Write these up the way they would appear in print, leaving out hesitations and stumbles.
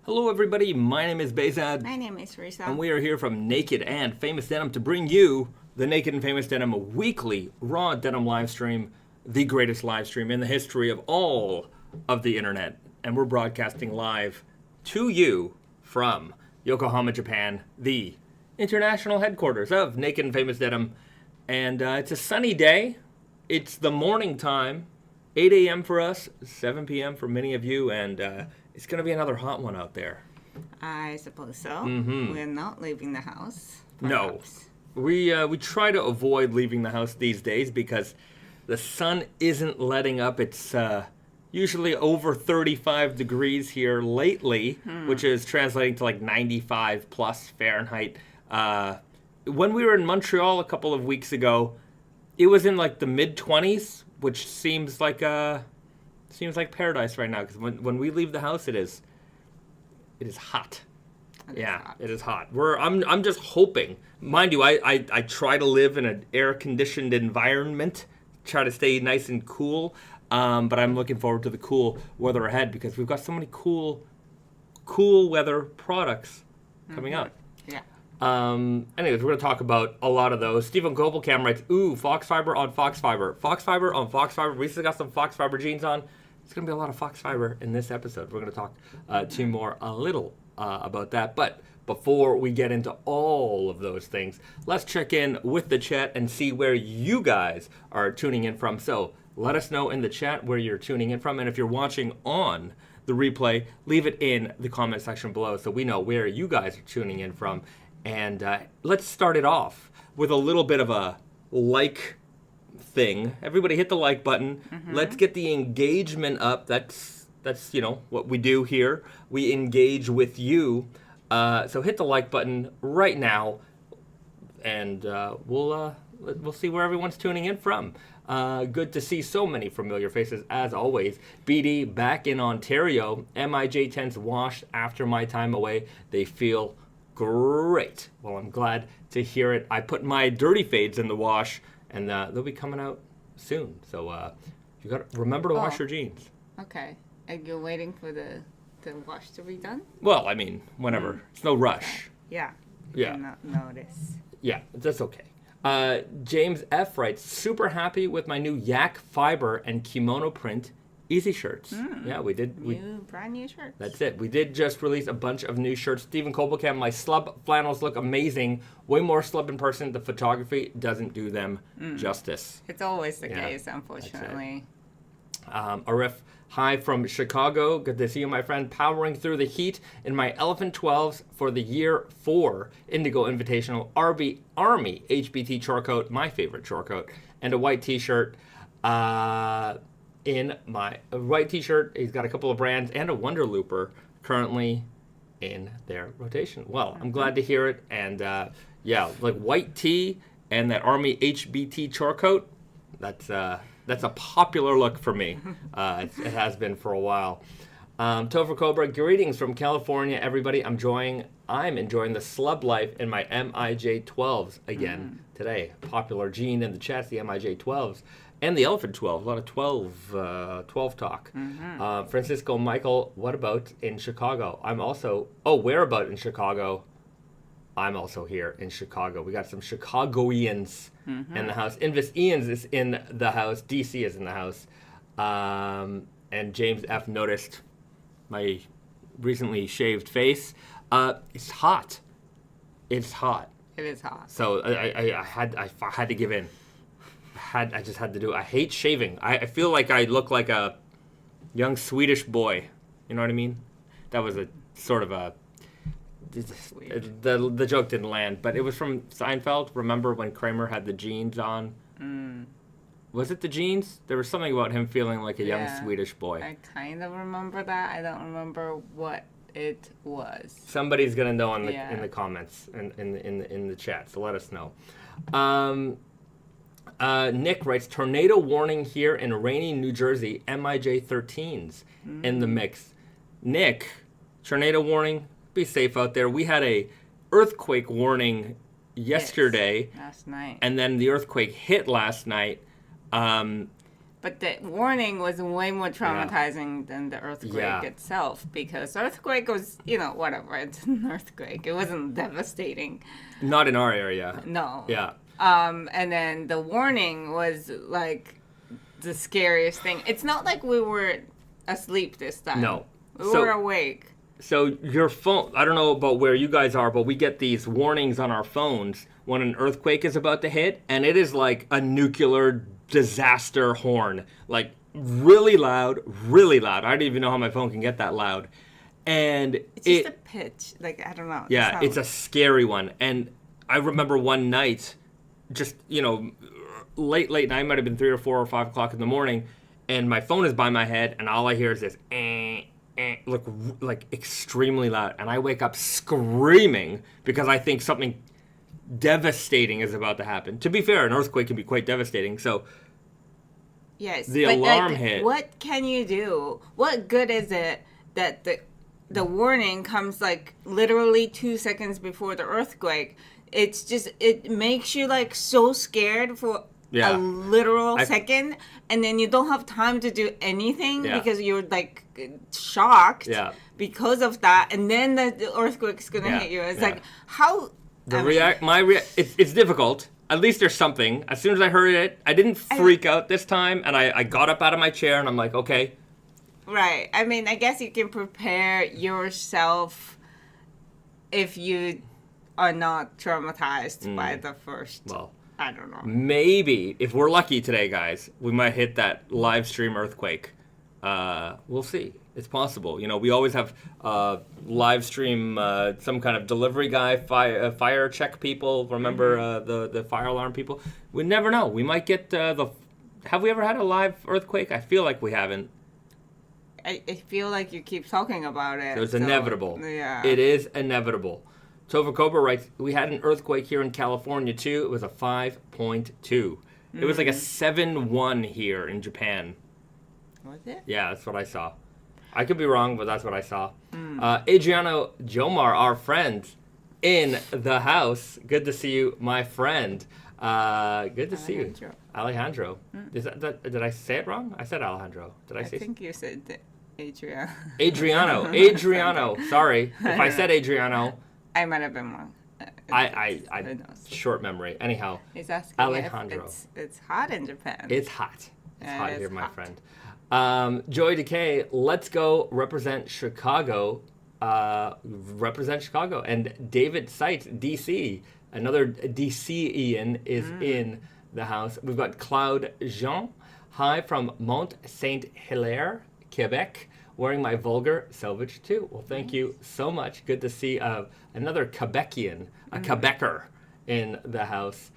Hello everybody, my name is Bahzad. My name is Risa. And we are here from Naked and Famous Denim to bring you the Naked and Famous Denim weekly raw denim live stream, the greatest live stream in the history of all of the internet. And we're broadcasting live to you from Yokohama, Japan, the international headquarters of Naked and Famous Denim. And it's a sunny day. It's the morning time, 8 a.m. for us, 7 p.m. for many of you, and it's going to be another hot one out there. I suppose so. Mm-hmm. We're not leaving the house. Perhaps. No. We try to avoid leaving the house these days because the sun isn't letting up. It's usually over 35 degrees here lately, which is translating to like 95 plus Fahrenheit. When we were in Montreal a couple of weeks ago, it was in like the mid-20s, which seems like paradise right now, because when we leave the house, it is hot. It is hot. I'm just hoping. Mind you, I try to live in an air-conditioned environment, try to stay nice and cool, but I'm looking forward to the cool weather ahead because we've got so many cool weather products coming out. Yeah. Anyways, we're going to talk about a lot of those. Stephen Gobelcam writes, Foxfibre on Foxfibre. Foxfibre on Foxfibre. Risa's got some Foxfibre jeans on. It's going to be a lot of Foxfibre in this episode. We're going to talk to you more a little about that. But before we get into all of those things, let's check in with the chat and see where you guys are tuning in from. So let us know in the chat where you're tuning in from. And if you're watching on the replay, leave it in the comment section below so we know where you guys are tuning in from. And let's start it off with a little bit of a like thing. Everybody hit the like button. Let's get the engagement up. That's what we do here. We engage with you. So hit the like button right now, and we'll see where everyone's tuning in from. Good to see so many familiar faces as always. BD back in Ontario. MIJ tents washed after my time away. They feel great. Well, I'm glad to hear it. I put my dirty fades in the wash, and they'll be coming out soon. So you got to remember to wash your jeans. Okay. Are you waiting for the wash to be done? Well, I mean, whenever. It's no rush. Yeah. Yeah. Not notice. Yeah, that's okay. James F. writes, super happy with my new yak fiber and kimono print easy shirts. Yeah, we did. Brand new shirts. That's it. We did just release a bunch of new shirts. Stephen Gobelcam, my slub flannels look amazing. Way more slub in person. The photography doesn't do them justice. It's always the case, unfortunately. Arif, hi from Chicago. Good to see you, my friend. Powering through the heat in my Elephant 12s for the Year 4 Indigo Invitational Army HBT chore coat, my favorite chore coat, and a white t-shirt. In my white t-shirt, he's got a couple of brands and a Wonder Looper currently in their rotation. Well, I'm glad to hear it. And like white tee and that Army HBT chore coat, that's a popular look for me. It has been for a while. Topher Cobra, greetings from California, everybody. I'm enjoying the slub life in my MIJ 12s again today. Popular gene in the chat, the MIJ 12s. And the Elephant 12, a lot of 12 talk. Francisco Michael, what about in Chicago? Where about in Chicago? I'm also here in Chicago. We got some Chicagoians in the house. Invis Ians is in the house. DC is in the house. And James F. noticed my recently shaved face. It's hot. It's hot. It is hot. So I had to give in. I just had to do it. I hate shaving. I feel like I look like a young Swedish boy. You know what I mean? That was a sort of a... The joke didn't land, but it was from Seinfeld. Remember when Kramer had the jeans on? Was it the jeans? There was something about him feeling like a young Swedish boy. I kind of remember that. I don't remember what it was. Somebody's going to know in the comments and in the chat, so let us know. Nick writes, tornado warning here in rainy New Jersey, MIJ 13s in the mix. Nick, tornado warning, be safe out there. We had a earthquake warning yesterday. Last night. And then the earthquake hit last night. But the warning was way more traumatizing than the earthquake itself, because earthquake was, whatever, it's an earthquake. It wasn't devastating. Not in our area. No. Yeah. And then the warning was like the scariest thing. It's not like we were asleep this time. No. We were awake. So your phone, I don't know about where you guys are, but we get these warnings on our phones when an earthquake is about to hit, and it is like a nuclear disaster horn. Like really loud, really loud. I don't even know how my phone can get that loud. And it's just a pitch. Like, I don't know. Yeah, it's a scary one. And I remember one night, just, late night, might have been 3 or 4 or 5 o'clock in the morning, and my phone is by my head, and all I hear is this, like extremely loud. And I wake up screaming because I think something devastating is about to happen. To be fair, an earthquake can be quite devastating. So yes, the alarm hit. What can you do? What good is it that the warning comes like literally 2 seconds before the earthquake? It's just, it makes you like so scared for a literal second, and then you don't have time to do anything because you're like shocked because of that, and then the earthquake's gonna hit you. It's like, how... It's difficult. At least there's something. As soon as I heard it, I didn't freak out this time, and I got up out of my chair, and I'm like, okay. Right. I mean, I guess you can prepare yourself if you are not traumatized by the first. Well, I don't know. Maybe, if we're lucky today, guys, we might hit that live stream earthquake. We'll see. It's possible. We always have live stream, some kind of delivery guy, fire check people. Remember the fire alarm people? We never know. We might get Have we ever had a live earthquake? I feel like we haven't. I feel like you keep talking about it. So it's inevitable. Yeah. It is inevitable. Tova Cobra writes, we had an earthquake here in California, too. It was a 5.2. It was like a 7.1 here in Japan. Was it? Yeah, that's what I saw. I could be wrong, but that's what I saw. Adriano Jomar, our friend in the house. Good to see you, my friend. Good to see you. Alejandro. Did I say it wrong? I said Alejandro. Did I say? I think you said Adriano. Adriano. Sorry. If I said Adriano. I might have been wrong. I short memory. Anyhow, he's asking Alejandro. If it's hot in Japan. It's hot. It's hot here, my friend. Joy Decay, let's go represent Chicago. And David Seitz, DC. Another DC Ian is in the house. We've got Claude Jean. Hi from Mont Saint Hilaire, Quebec. Wearing my vulgar Selvedge too. Well, thank you so much. Good to see another Quebecian, a Quebecer in the house.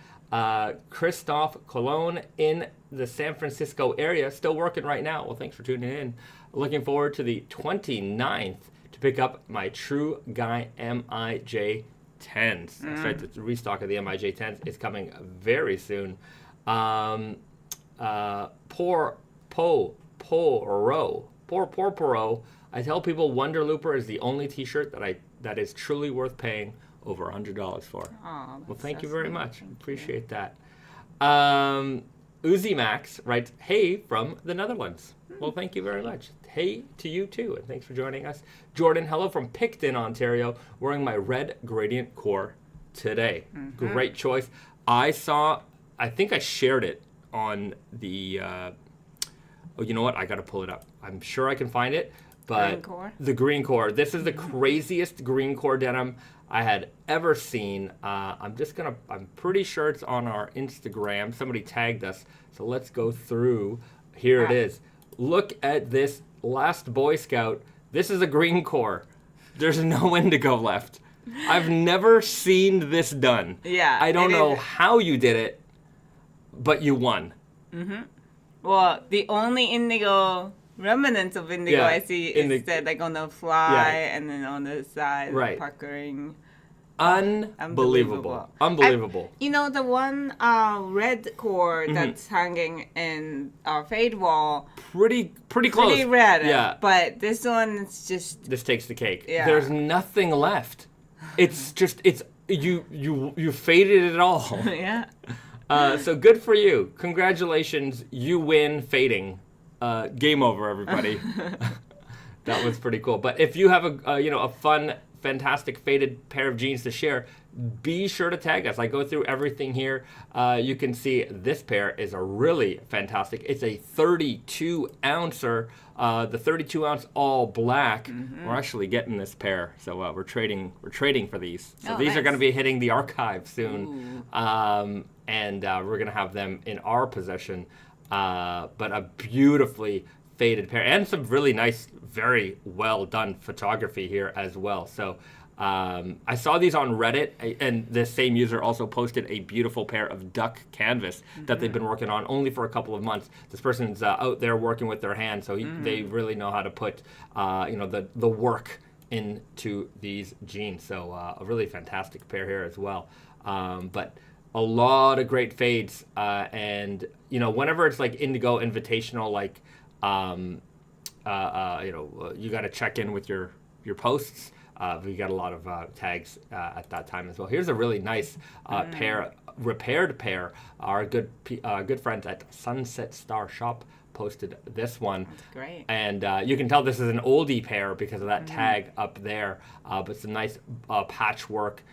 Christophe Cologne in the San Francisco area, still working right now. Well, thanks for tuning in. Looking forward to the 29th to pick up my True Guy MIJ 10s. That's right, the restock of the MIJ 10s is coming very soon. Poor Poro. I tell people Wonder Looper is the only t-shirt that is truly worth paying over $100 for. Oh, well, thank you very much. Appreciate that. Uzi Max writes, hey, from the Netherlands. Well, thank you very much. Hey to you too, and thanks for joining us. Jordan, hello from Picton, Ontario, wearing my red gradient core today. Great choice. I think I shared it on the... oh, you know what? I got to pull it up. I'm sure I can find it. But green core? The green core. This is the craziest green core denim I had ever seen. I'm pretty sure it's on our Instagram. Somebody tagged us. So let's go through. Here it is. Look at this last Boy Scout. This is a green core. There's no indigo left. I've never seen this done. Yeah. I don't know how you did it, but you won. Well, the only indigo remnants of indigo I see is that like on the fly and then on the side, puckering. Unbelievable. The one red core that's hanging in our fade wall. Pretty close. Pretty red. Yeah. But this one, it's just... This takes the cake. Yeah. There's nothing left. It's just, you faded it all. Yeah. So good for you. Congratulations. You win fading. Game over, everybody. That was pretty cool. But if you have a fun, fantastic faded pair of jeans to share, be sure to tag us. I go through everything here. You can see this pair is a really fantastic. It's a 32 ouncer. The 32 ounce all black. We're actually getting this pair, so we're trading for these. So these are going to be hitting the archive soon, and we're going to have them in our possession. But a beautifully faded pair and some really nice, very well done photography here as well. So I saw these on Reddit, and the same user also posted a beautiful pair of duck canvas that they've been working on only for a couple of months. This person's out there working with their hands, so they really know how to put the work into these jeans. So a really fantastic pair here as well. But a lot of great fades, and whenever it's like Indigo Invitational, like you got to check in with your posts. We got a lot of tags at that time as well. Here's a really nice repaired pair. Our good friends at Sunset Star Shop posted this one. That's great. And you can tell this is an oldie pair because of that tag up there. But some nice patchwork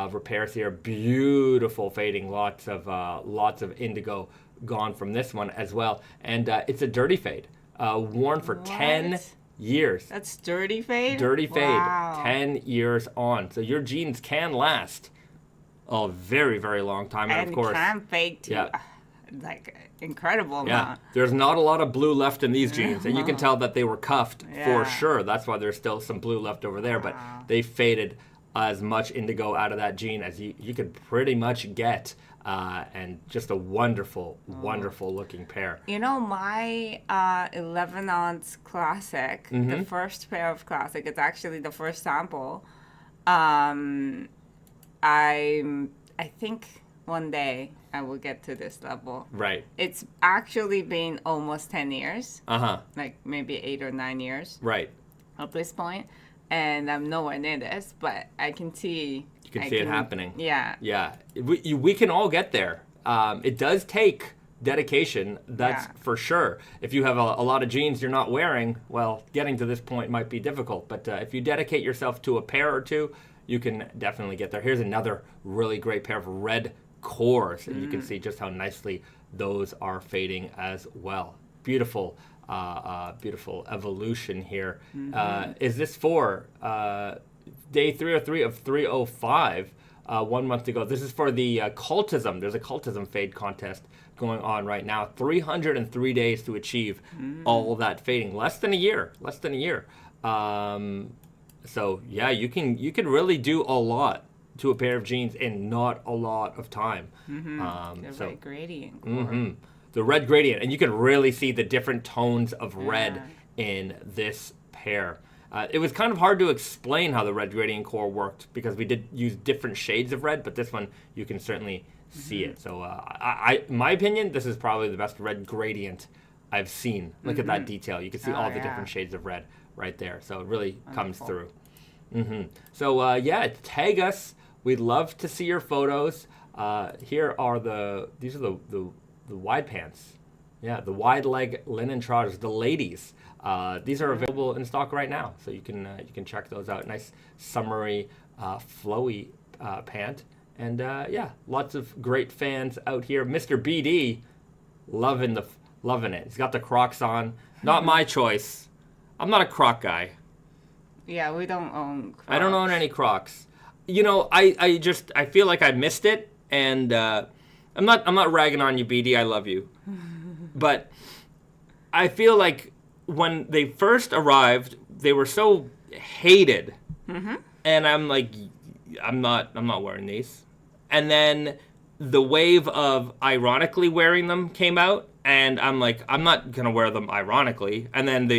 repairs here. Beautiful fading. Lots of indigo gone from this one as well. And it's a dirty fade. Worn for 10 years. That's dirty fade? Dirty fade. Wow. 10 years on. So your jeans can last a very, very long time. And of course, can fade too. Like incredible amount. There's not a lot of blue left in these jeans. And you can tell that they were cuffed for sure. That's why there's still some blue left over there. But they faded as much indigo out of that jean as you could pretty much get. And just a wonderful, wonderful looking pair. My 11 ounce classic, the first pair of classic, it's actually the first sample. I think one day I will get to this level. Right. It's actually been almost 10 years. Like maybe 8 or 9 years. Right. At this point. And I'm nowhere near this, but I can see... You can see it happening. Yeah. Yeah. We can all get there. It does take dedication, that's for sure. If you have a lot of jeans you're not wearing, well, getting to this point might be difficult. But if you dedicate yourself to a pair or two, you can definitely get there. Here's another really great pair of red cores, and you can see just how nicely those are fading as well. Beautiful. Beautiful evolution here. Is this for day 303 of 305, 1 month to go? This is for the cultism. There's a cultism fade contest going on right now. 303 days to achieve all that fading. Less than a year. So yeah, you can really do a lot to a pair of jeans in not a lot of time. The red gradient core. The red gradient, and you can really see the different tones of red in this pair. It was kind of hard to explain how the red gradient core worked because we did use different shades of red, but this one you can certainly see it. So in my opinion, this is probably the best red gradient I've seen. Look at that detail. You can see all the different shades of red right there. So it really comes through. So tag us. We'd love to see your photos. Here are these are the wide pants. Yeah, the wide leg linen trousers, the ladies. These are available in stock right now, so you can check those out. Nice summery, flowy pant, and lots of great fans out here. Mr. BD, loving it. He's got the Crocs on. Not my choice. I'm not a Croc guy. Yeah, we don't own Crocs. I don't own any Crocs. I feel like I missed it, and I'm not ragging on you, BD. I love you. But I feel like when they first arrived, they were so hated. And I'm like, I'm not wearing these. And then the wave of ironically wearing them came out, and I'm like, I'm not going to wear them ironically. And then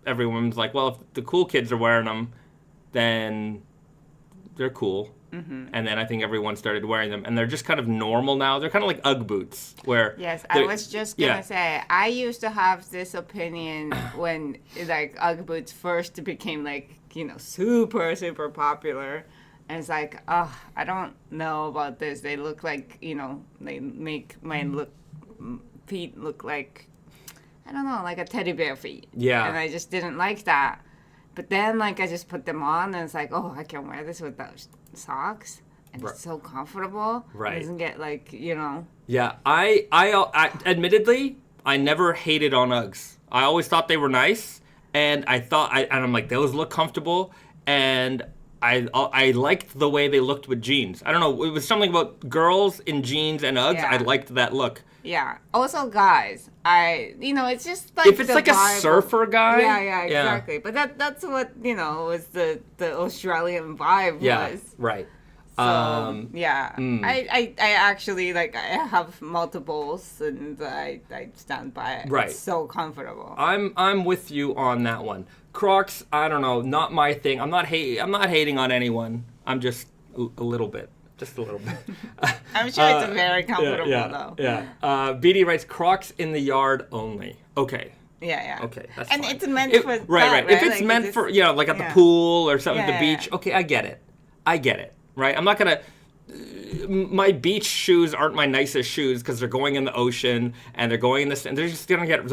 everyone's like, well, if the cool kids are wearing them, then they're cool. And then I think everyone started wearing them, and they're just kind of normal now. They're kind of like Ugg boots, where I was just gonna say, I used to have this opinion when like Ugg boots first became like super popular, And it's like, oh, I don't know about this. They look like, they make my feet look like, I don't know, like a teddy bear feet. Yeah. And I just didn't like that. But then, like, I just put them on, and it's like, oh, I can wear this with those socks. And it's so comfortable. Right. It doesn't get, like, Yeah, I admittedly, I never hated on Uggs. I always thought they were nice, and I'm like, those look comfortable, and I liked the way they looked with jeans. I don't know, it was something about girls in jeans and Uggs. Yeah. I liked that look. Yeah. Also, guys, it's just like If it's the like vibe a surfer guy. Yeah, exactly. But that's what was the Australian vibe was. Right. So I actually I have multiples and I stand by it. Right. It's so comfortable. I'm with you on that one. Crocs, I don't know, not my thing. I'm not hating on anyone. I'm just a little bit. Just a little bit. I'm sure it's very comfortable though. Yeah. BD writes Crocs in the yard only. Okay. Yeah. Okay, that's and fine. it's meant for that, right. If it's meant for like at the pool or something at the beach, okay, I get it. Right? I'm not gonna. My beach shoes aren't my nicest shoes because they're going in the ocean and they're going in and they're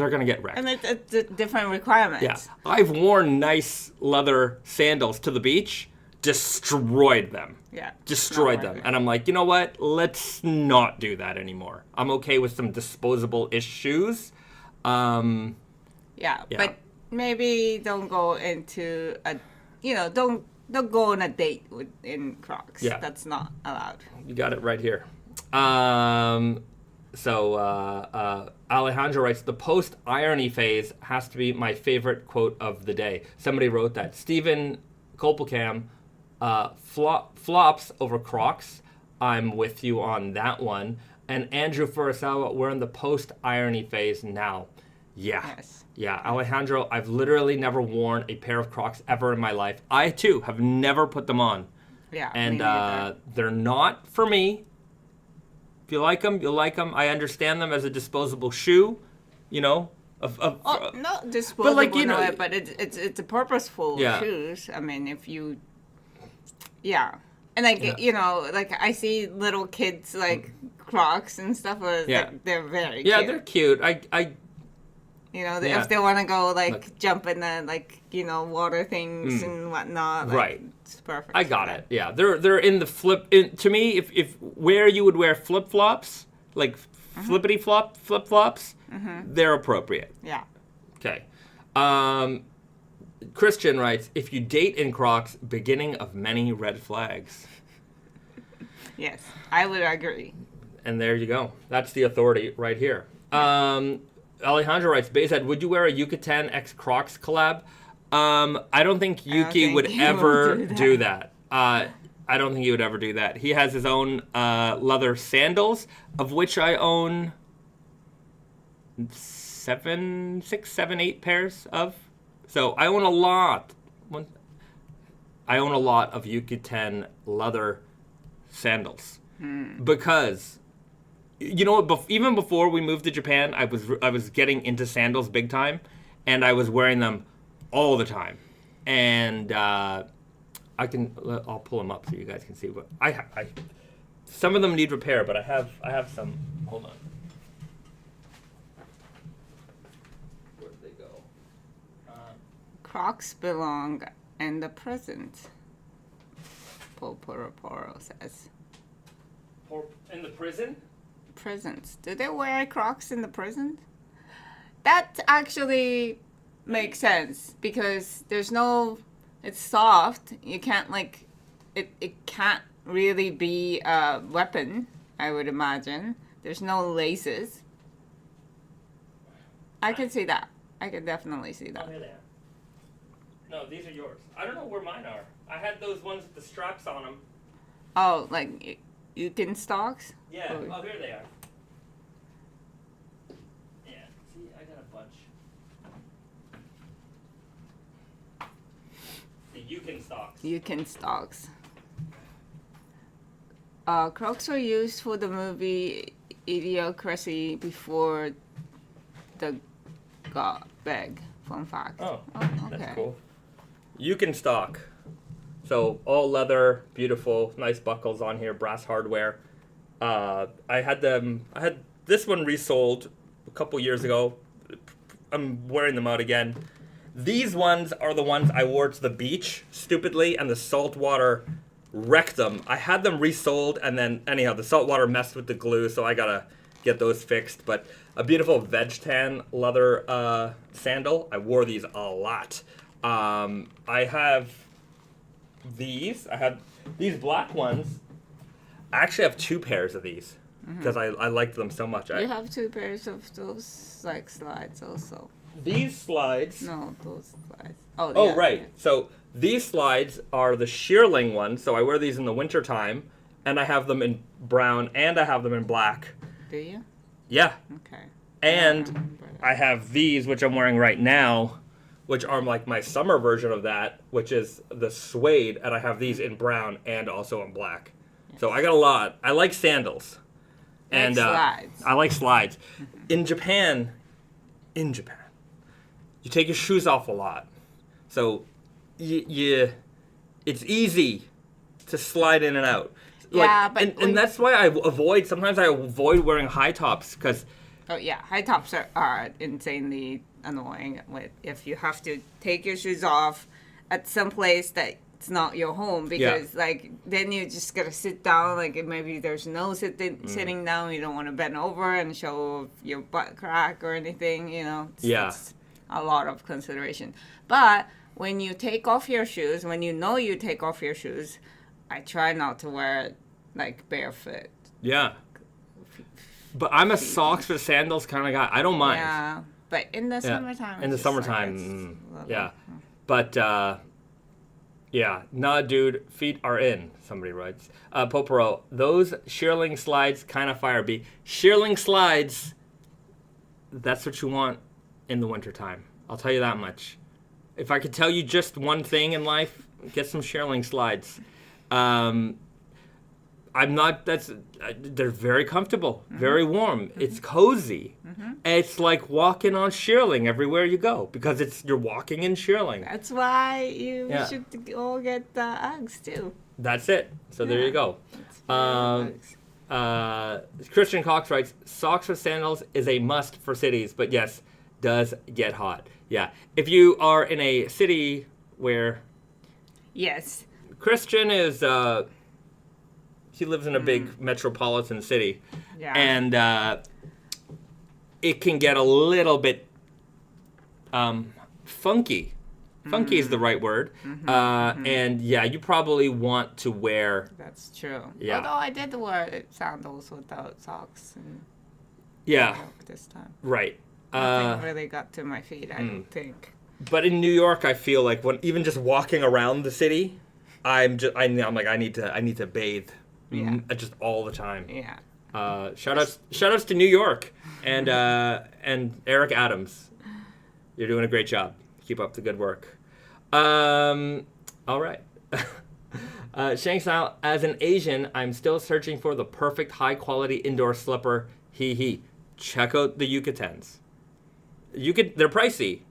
gonna get wrecked. And it's a different requirements. Yeah, I've worn nice leather sandals to the beach, destroyed them. Yeah, destroyed them, and I'm like, you know what? Let's not do that anymore. I'm okay with some disposable-ish shoes. Yeah, but maybe don't go into don't go on a date in Crocs. Yeah. That's not allowed. You got it right here. So Alejandro writes, the post-irony phase has to be my favorite quote of the day. Somebody wrote that. Stephen Kopelcam, flops over Crocs. I'm with you on that one. And Andrew Furusawa, we're in the post-irony phase now. Yeah. Yes. Yeah, Alejandro, I've literally never worn a pair of Crocs ever in my life. I, too, have never put them on. Yeah, and they're not for me. If you like them, you'll like them. I understand them as a disposable shoe, not disposable, but it's a purposeful shoes. I mean, if you, and I see little kids Crocs and stuff. They're very cute. Yeah, they're cute. If they want to go jump in the water things and whatnot, right? It's perfect. I got it. Yeah, they're in the flip. To me, if where you would wear flip flops, flippity flop flip flops, they're appropriate. Yeah. Okay. Christian writes, if you date in Crocs, beginning of many red flags. Yes, I would agree. And there you go. That's the authority right here. Alejandro writes, Bahzad, would you wear a Yuketen X Crocs collab? I don't think Yuki would ever do that. I don't think he would ever do that. He has his own leather sandals, of which I own 6, 7, 8 pairs of. So I own a lot. I own a lot of Yuketen leather sandals because even before we moved to Japan, I was getting into sandals big time, and I was wearing them all the time. And I'll pull them up so you guys can see what I some of them need repair, but I have some. Hold on. Where did they go? Crocs belong in the present. Poro says. In the prison? Prisons. Do they wear Crocs in the prison? That actually makes sense because it's soft. You can't it can't really be a weapon, I would imagine. There's no laces. I can see that. I can definitely see that. Oh, here they are. No, these are yours. I don't know where mine are. I had those ones with the straps on them. Oh, Yuketen stocks? Yeah. Oh, here they are. Yeah. See, I got a bunch. The Yuketen stocks. Yuketen stocks. Crocs were used for the movie Idiocracy before the got big. Fun fact. Oh, okay. that's cool. Yuketen stock. So all leather, beautiful, nice buckles on here, brass hardware. I had this one resold a couple years ago. I'm wearing them out again. These ones are the ones I wore to the beach, stupidly, and the salt water wrecked them. I had them resold, and then, anyhow, the salt water messed with the glue, so I gotta get those fixed. But a beautiful veg tan leather sandal. I wore these a lot. I have these. I have these black ones. I actually have 2 pairs of these because I liked them so much. You have 2 pairs of those like slides also. These slides. No, those slides. Oh, Oh, yeah, right. yeah. So these slides are the shearling ones. So I wear these in the winter time, and I have them in brown and I have them in black. Do you? Yeah. Okay. And remember that. I have these, which I'm wearing right now, which are like my summer version of that, which is the suede, and I have these in brown and also in black. So I got a lot. I like sandals. Like slides. I like slides. In Japan, you take your shoes off a lot. So it's easy to slide in and out. Yeah, but and that's why sometimes I avoid wearing high tops because Oh yeah, high tops are insanely annoying. If you have to take your shoes off at some place that's not your home, because like then you just gotta sit down. Like maybe there's no sitting down. You don't want to bend over and show your butt crack or anything. You know. It's a lot of consideration. But when you take off your shoes, when you know you take off your shoes, I try not to wear it like barefoot. Yeah. But I'm a socks for sandals kind of guy. I don't mind. Yeah, but in the summertime. In the summertime, yeah. But, yeah. Nah, dude, feet are in, somebody writes. Poporo, those shearling slides kind of fire B. Shearling slides, that's what you want in the wintertime. I'll tell you that much. If I could tell you just one thing in life, get some shearling slides. They're very comfortable, very warm. It's cozy. It's like walking on shearling everywhere you go because you're walking in shearling. That's why you should all get the Uggs too. That's it. So there you go. Christian Cox writes, socks with sandals is a must for cities, but yes, does get hot. Yeah. If you are in a city where... Yes. Christian is... he lives in a big metropolitan city. Yeah. And it can get a little bit funky. Funky is the right word. And yeah, you probably want to wear... That's true. Yeah. Although I did wear sandals without socks. And this time. Right. Nothing really got to my feet, I don't think. But in New York, I feel like when even just walking around the city, I'm like, I need to bathe. Yeah. Just all the time. Yeah. Shout outs to New York and Eric Adams. You're doing a great job. Keep up the good work. All right. Shang Sao, as an Asian, I'm still searching for the perfect high quality indoor slipper. Hee hee. Check out the Yuketens. They're pricey.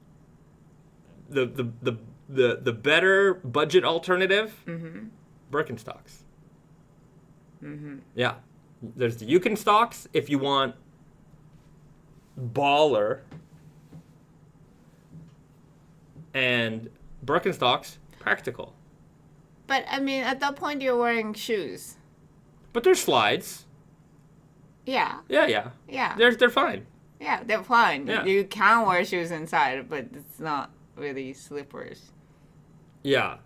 The better budget alternative, Birkenstocks. Yeah. There's the Yukon-stocks if you want baller, and Birkenstocks, practical. But, I mean, at that point, you're wearing shoes. But they're slides. Yeah. Yeah. Yeah. They're fine. Yeah, they're fine. Yeah. You can wear shoes inside, but it's not really slippers. Yeah.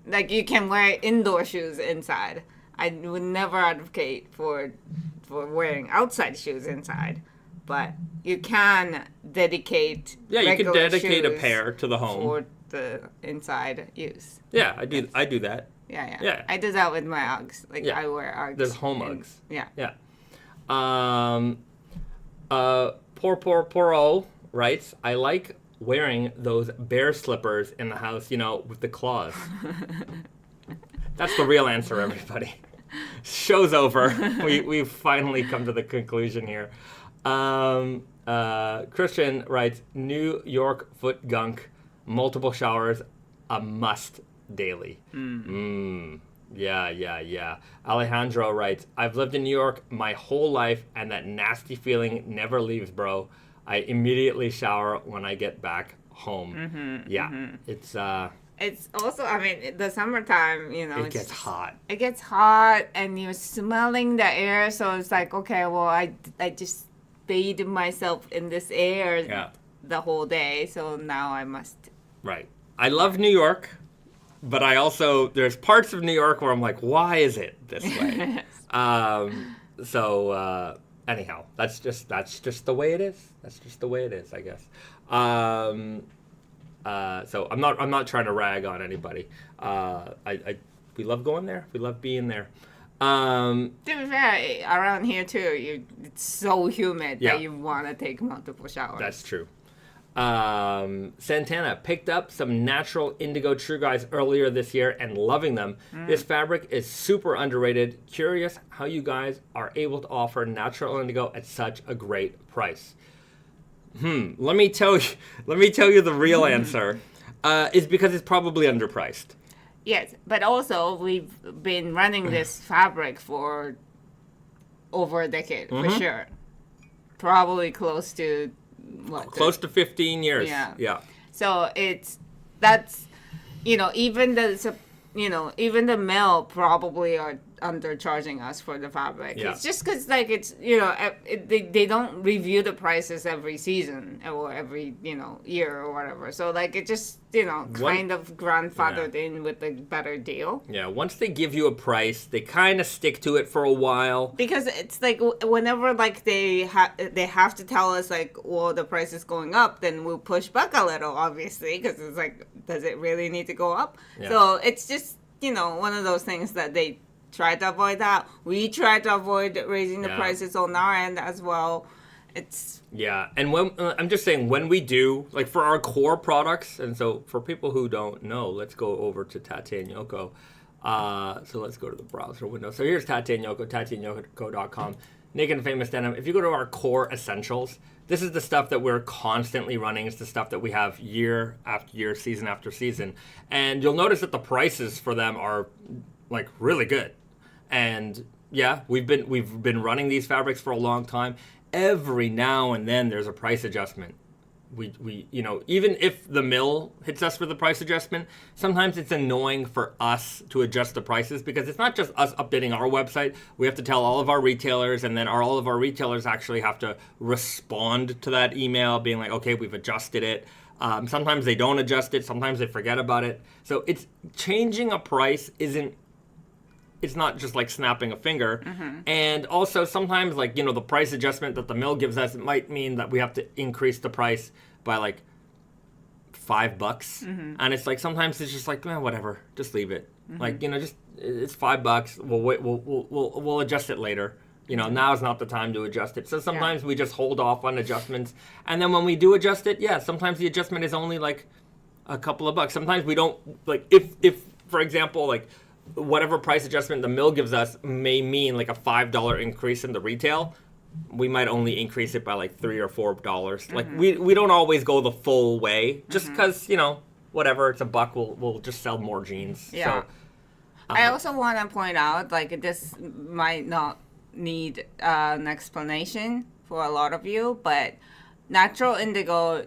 Like, you can wear indoor shoes inside. I would never advocate for wearing outside shoes inside, but you can dedicate Yeah, you can dedicate a shoes pair to the home for the inside use. Yeah, I do that. Yeah. I do that with my Uggs. Like I wear Uggs. There's home Uggs. Yeah. Poro writes, I like wearing those bear slippers in the house, with the claws. That's the real answer, everybody. Show's over. We've finally come to the conclusion here. Christian writes, New York foot gunk, multiple showers, a must. daily. Yeah. Alejandro writes, I've lived in New York my whole life, and that nasty feeling never leaves, bro. I immediately shower when I get back home. It's also, I mean, the summertime, you know, it gets hot. It gets hot, and you're smelling the air, so it's like, okay, well, I just bathed myself in this air the whole day, so now I must. Right. I love New York, but I also, there's parts of New York where I'm like, why is it this way? Anyhow, that's just the way it is. That's just the way it is, I guess. So I'm not trying to rag on anybody. We love going there. We love being there. To be fair, around here too, it's so humid that you want to take multiple showers. That's true. Santana picked up some Natural Indigo True Guys earlier this year and loving them. This fabric is super underrated. Curious how you guys are able to offer Natural Indigo at such a great price. Let me tell you the real answer. Is because it's probably underpriced. Yes, but also we've been running this fabric for over a decade for sure. Probably close to close to 15 years. Yeah. So that's even the mill probably are undercharging us for the fabric. It's just because they don't review the prices every season or every year or whatever. So it just kind of grandfathered in with a better deal. Yeah, once they give you a price, they kind of stick to it for a while. Because it's like whenever they have to tell us well, the price is going up, then we'll push back a little, obviously, because it's like, does it really need to go up? Yeah. So it's just one of those things that they try to avoid that. We try to avoid raising the prices on our end as well. And when I'm just saying, when we do, for our core products, and so for people who don't know, let's go over to Tate and Yoko. So let's go to the browser window. So here's Tate and Yoko, tateandyoko.com. Naked Famous Denim. If you go to our core essentials, this is the stuff that we're constantly running. It's the stuff that we have year after year, season after season. And you'll notice that the prices for them are really good. And we've been running these fabrics for a long time. Every now and then there's a price adjustment. We even if the mill hits us with the price adjustment, sometimes it's annoying for us to adjust the prices because it's not just us updating our website. We have to tell all of our retailers, and then all of our retailers actually have to respond to that email being like, okay, we've adjusted it. Sometimes they don't adjust it. Sometimes they forget about it. So it's changing a price it's not just like snapping a finger. And also sometimes the price adjustment that the mill gives us, it might mean that we have to increase the price by $5. And it's sometimes it's just whatever, just leave it. Just it's $5. We'll adjust it later. Now is not the time to adjust it. So sometimes we just hold off on adjustments. And then when we do adjust it, sometimes the adjustment is only a couple of bucks. Sometimes we don't if for example, whatever price adjustment the mill gives us may mean a $5 increase in the retail. We might only increase it by $3 or $4. We don't always go the full way just because whatever, it's $1. We'll just sell more jeans. Yeah. So, I also want to point out this might not need an explanation for a lot of you, but Natural Indigo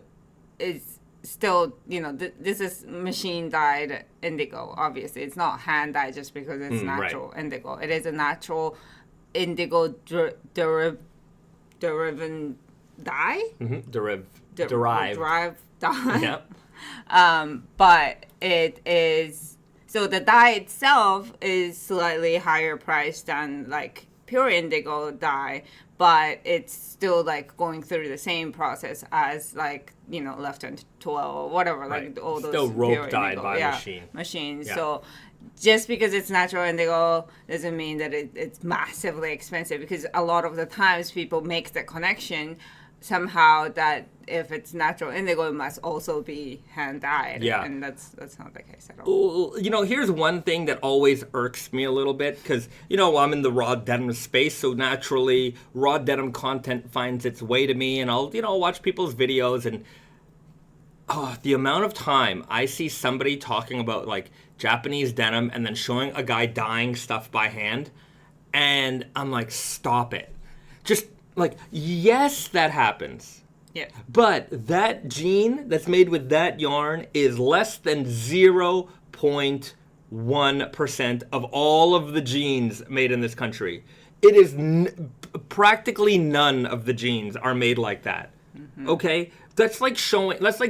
is still, this is machine dyed indigo. Obviously, it's not hand dyed just because it's natural indigo. It is a natural indigo derived dye. Derived dye. Yep. But it is, so the dye itself is slightly higher priced than pure indigo dye, but it's still going through the same process as left and twirl or whatever, all those still rope dyed indigo. by machines. Yeah. So just because it's natural indigo doesn't mean that it's massively expensive, because a lot of the times people make the connection somehow that if it's natural indigo, it must also be hand dyed. Yeah. And that's not the case at all. Here's one thing that always irks me a little bit, because, I'm in the raw denim space, so naturally raw denim content finds its way to me, and I'll watch people's videos, and the amount of time I see somebody talking about like Japanese denim and then showing a guy dyeing stuff by hand, and I'm like, stop it. Just like, yes, that happens. Yeah. But that jean that's made with that yarn is less than 0.1% of all of the jeans made in this country. It is practically none of the jeans are made like that. Mm-hmm. Okay? That's like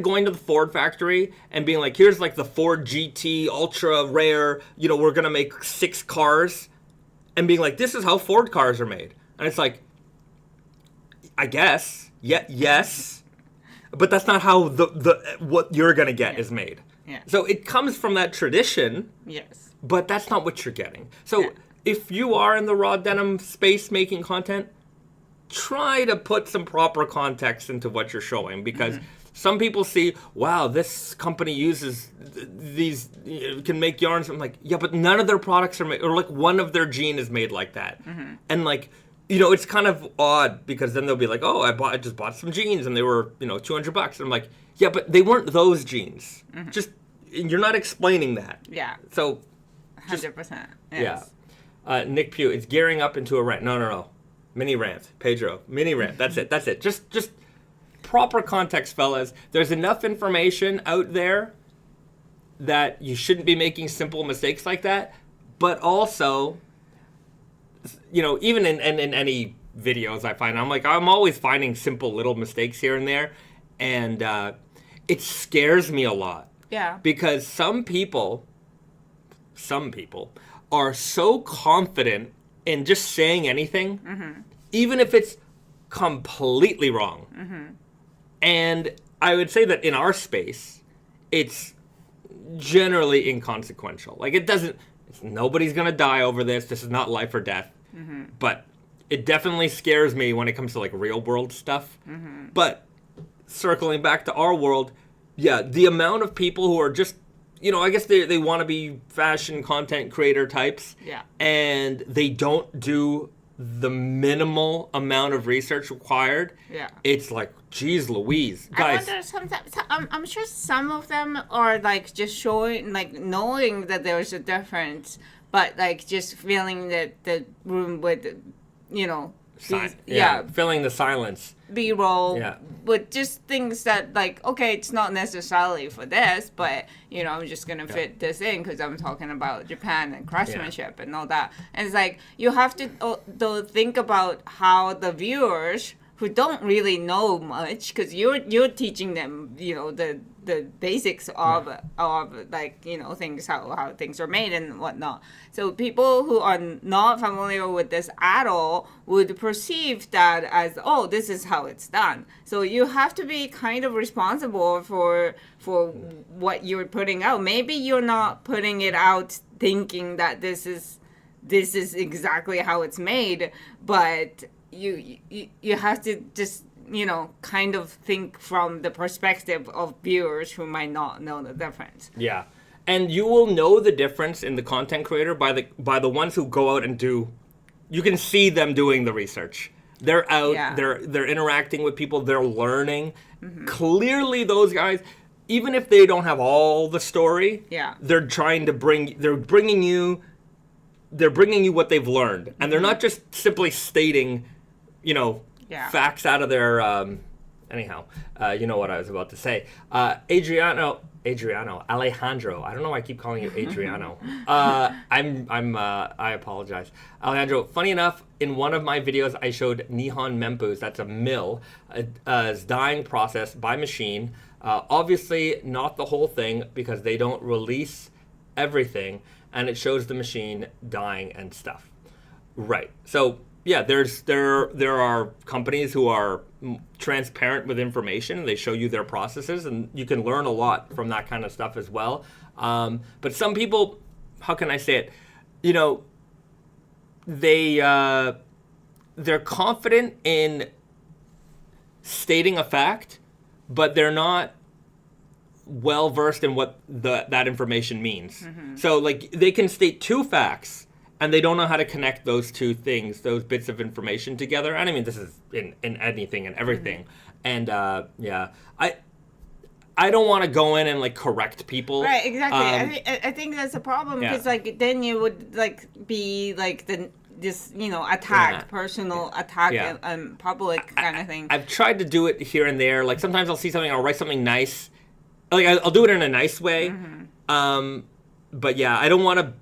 going to the Ford factory and being like, here's like the Ford GT ultra rare, we're going to make 6 cars, and being like, this is how Ford cars are made. And it's like, I guess. Yeah, yes, but that's not how the what you're gonna get is made. Yeah. So it comes from that tradition. Yes. But that's not what you're getting. So if you are in the raw denim space making content, try to put some proper context into what you're showing, because some people see, wow, this company uses these, can make yarns. I'm like, yeah, but none of their products are made, or like one of their jean is made like that, and like. It's kind of odd, because then they'll be like, oh, I just bought some jeans and they were, $200. And I'm like, yeah, but they weren't those jeans. Just, you're not explaining that. Yeah. So. 100%. Yes. Yeah. Nick Pugh, it's gearing up into a rant. No. Mini rant. Pedro. Mini rant. That's it. Just proper context, fellas. There's enough information out there that you shouldn't be making simple mistakes like that. But also, even in any videos I find, I'm always finding simple little mistakes here and there, and it scares me a lot. Yeah. Because some people are so confident in just saying anything, even if it's completely wrong. And I would say that in our space, it's generally inconsequential. Like, nobody's gonna die over this. This is not life or death. But it definitely scares me when it comes to like real world stuff. But circling back to our world, the amount of people who are just, I guess they want to be fashion content creator types. Yeah. And they don't do the minimal amount of research required. Yeah. It's like, geez Louise. Guys. I wonder sometimes, I'm sure some of them are like just showing, like knowing that there's a difference, but like just feeling that the room with, filling the silence. B-roll, but just things that like, okay, it's not necessarily for this, but I'm just gonna fit this in because I'm talking about Japan and craftsmanship and all that. And it's like you have to though think about how the viewers who don't really know much, because you're teaching them the basics of like things, how things are made and whatnot. So people who are not familiar with this at all would perceive that as, oh, this is how it's done. So you have to be kind of responsible for what you're putting out. Maybe you're not putting it out thinking that this is exactly how it's made, but you have to just kind of think from the perspective of viewers who might not know the difference. Yeah. And you will know the difference in the content creator by the ones who go out and do. You can see them doing the research. They're out. They're interacting with people. They're learning. Clearly, those guys, even if they don't have all the story, they're trying to bringing you what they've learned, and they're not just simply stating, facts out of their. Anyhow, you know what I was about to say. Alejandro. I don't know why I keep calling you Adriano. I apologize. Alejandro, funny enough, in one of my videos, I showed Nihon Mempus, that's a mill, dyeing process by machine. Obviously, not the whole thing, because they don't release everything, and it shows the machine dyeing and stuff. Right. So, yeah, there are companies who are transparent with information. They show you their processes, and you can learn a lot from that kind of stuff as well. But some people, how can I say it? They're confident in stating a fact, but they're not well versed in what that information means. So, like, they can state 2 facts, and they don't know how to connect those 2 things, those bits of information together. And I mean, this is in anything and everything. And I Right. I don't want to go in and like correct people. Right, exactly. I think that's a problem because like then you would like be like this attack, personal attack in public kind of thing. I've tried to do it here and there. Like sometimes I'll see something, I'll write something nice. Like I'll do it in a nice way. But yeah, I don't want to.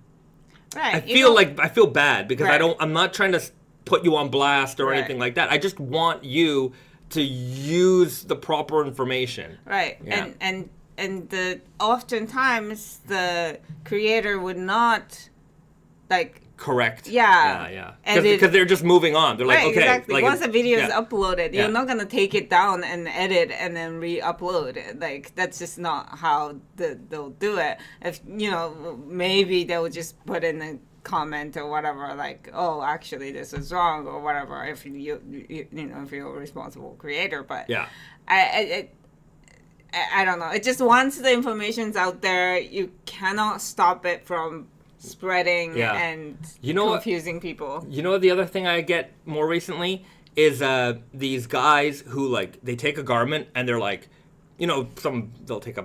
Right. I feel bad because I'm not trying to put you on blast or anything like that. I just want you to use the proper information. Right. Yeah. And oftentimes the creator would not like correct. Yeah. Because they're just moving on. They're like, okay. Exactly. Like, once the video is uploaded, you're not going to take it down and edit and then re-upload it. Like, that's just not how they'll do it. If, maybe they'll just put in a comment or whatever, like, oh, actually, this is wrong or whatever, if if you're a responsible creator. But I don't know. It just once the information's out there, you cannot stop it from spreading and confusing people. You know what the other thing I get more recently is these guys who like they take a garment and they're like, they'll take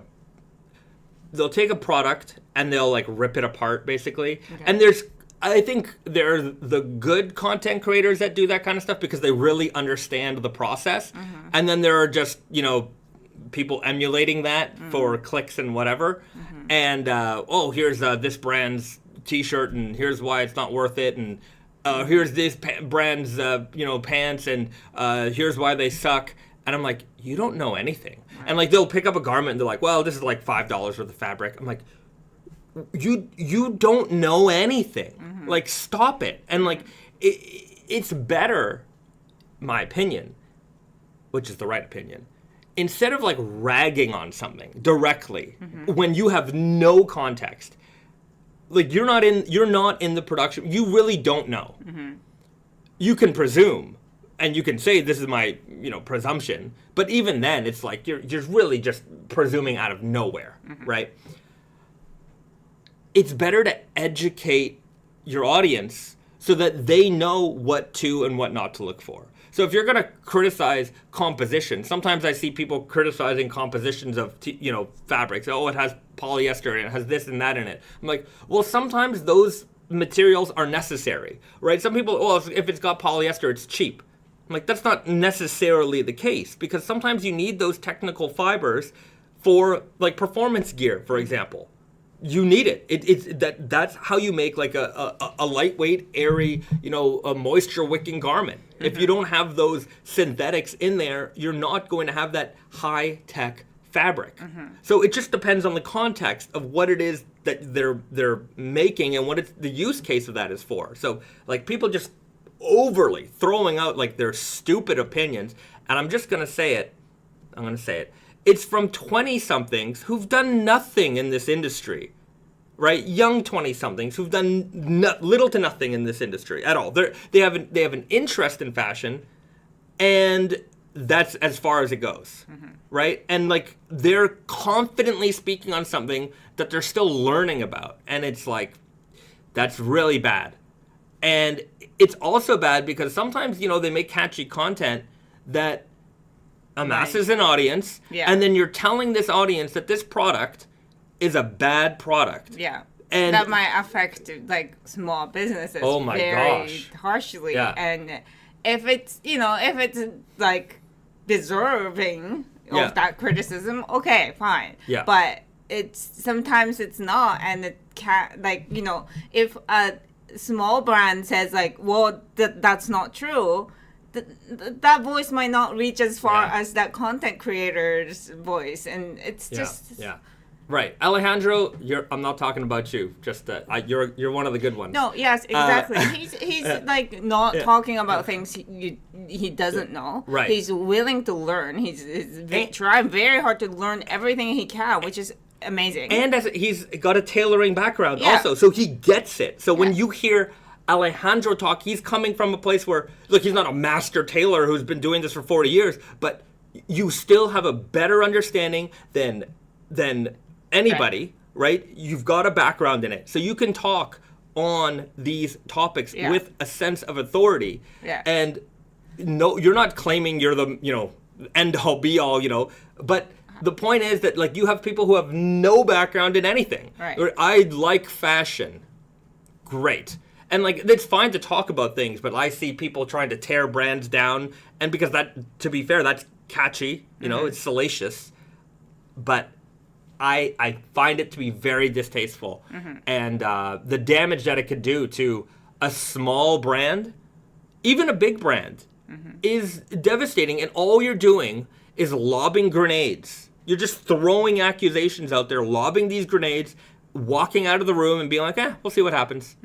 a product and they'll like rip it apart basically. Okay. And I think there are the good content creators that do that kind of stuff because they really understand the process. Mm-hmm. And then there are just, people emulating that for clicks and whatever. Mm-hmm. And, here's this brand's t-shirt and here's why it's not worth it. And here's this brand's, pants and here's why they suck. And I'm like, you don't know anything. Right. And like, they'll pick up a garment and they're like, well, this is like $5 worth of fabric. I'm like, you don't know anything. Mm-hmm. Like, stop it. And like, it's better, my opinion, which is the right opinion, instead of like ragging on something directly when you have no context, like you're not in the production, you really don't know. Mm-hmm. You can presume and you can say this is my presumption, but even then it's like you're really just presuming out of nowhere, right? It's better to educate your audience so that they know what to and what not to look for. So if you're going to criticize composition, sometimes I see people criticizing compositions of fabrics. Oh, it has polyester and it has this and that in it. I'm like, well, sometimes those materials are necessary, right? Some people, if it's got polyester, it's cheap. I'm like, that's not necessarily the case because sometimes you need those technical fibers for like performance gear, for example. You need it. That's how you make like a lightweight, airy, a moisture wicking garment. Mm-hmm. If you don't have those synthetics in there, you're not going to have that high tech fabric. Mm-hmm. So it just depends on the context of what it is that they're making and what the use case of that is for. So like people just overly throwing out like their stupid opinions, and I'm just gonna say it. It's from 20-somethings who've done nothing in this industry, right? Young 20-somethings who've done little to nothing in this industry at all. They have an interest in fashion, and that's as far as it goes, right? And like they're confidently speaking on something that they're still learning about, and it's like that's really bad. And it's also bad because sometimes they make catchy content that amasses an audience, and then you're telling this audience that this product is a bad product. Yeah. And that might affect like small businesses very harshly. Yeah. And if it's like deserving of that criticism, okay, fine. Yeah. But sometimes it's not, and it can't, like, if a small brand says like, well, that's not true, that voice might not reach as far as that content creator's voice, and it's just right. Alejandro, I'm not talking about you. Just you're one of the good ones. No, yes, exactly. He's like not talking about things he doesn't know. Right. He's willing to learn. He's trying very hard to learn everything he can, which is amazing. And he's got a tailoring background also, so he gets it. So when you hear Alejandro talk, he's coming from a place where, look, he's not a master tailor who's been doing this for 40 years, but you still have a better understanding than anybody, right? You've got a background in it. So you can talk on these topics with a sense of authority. Yeah. And no, you're not claiming you're the, end all be all, but The point is that like you have people who have no background in anything. Right. I like fashion. Great. And like it's fine to talk about things, but I see people trying to tear brands down, and because that, to be fair, that's catchy, you know, it's salacious, but I find it to be very distasteful, and the damage that it could do to a small brand, even a big brand, is devastating. And all you're doing is lobbing grenades. You're just throwing accusations out there, lobbing these grenades, walking out of the room and being like, we'll see what happens.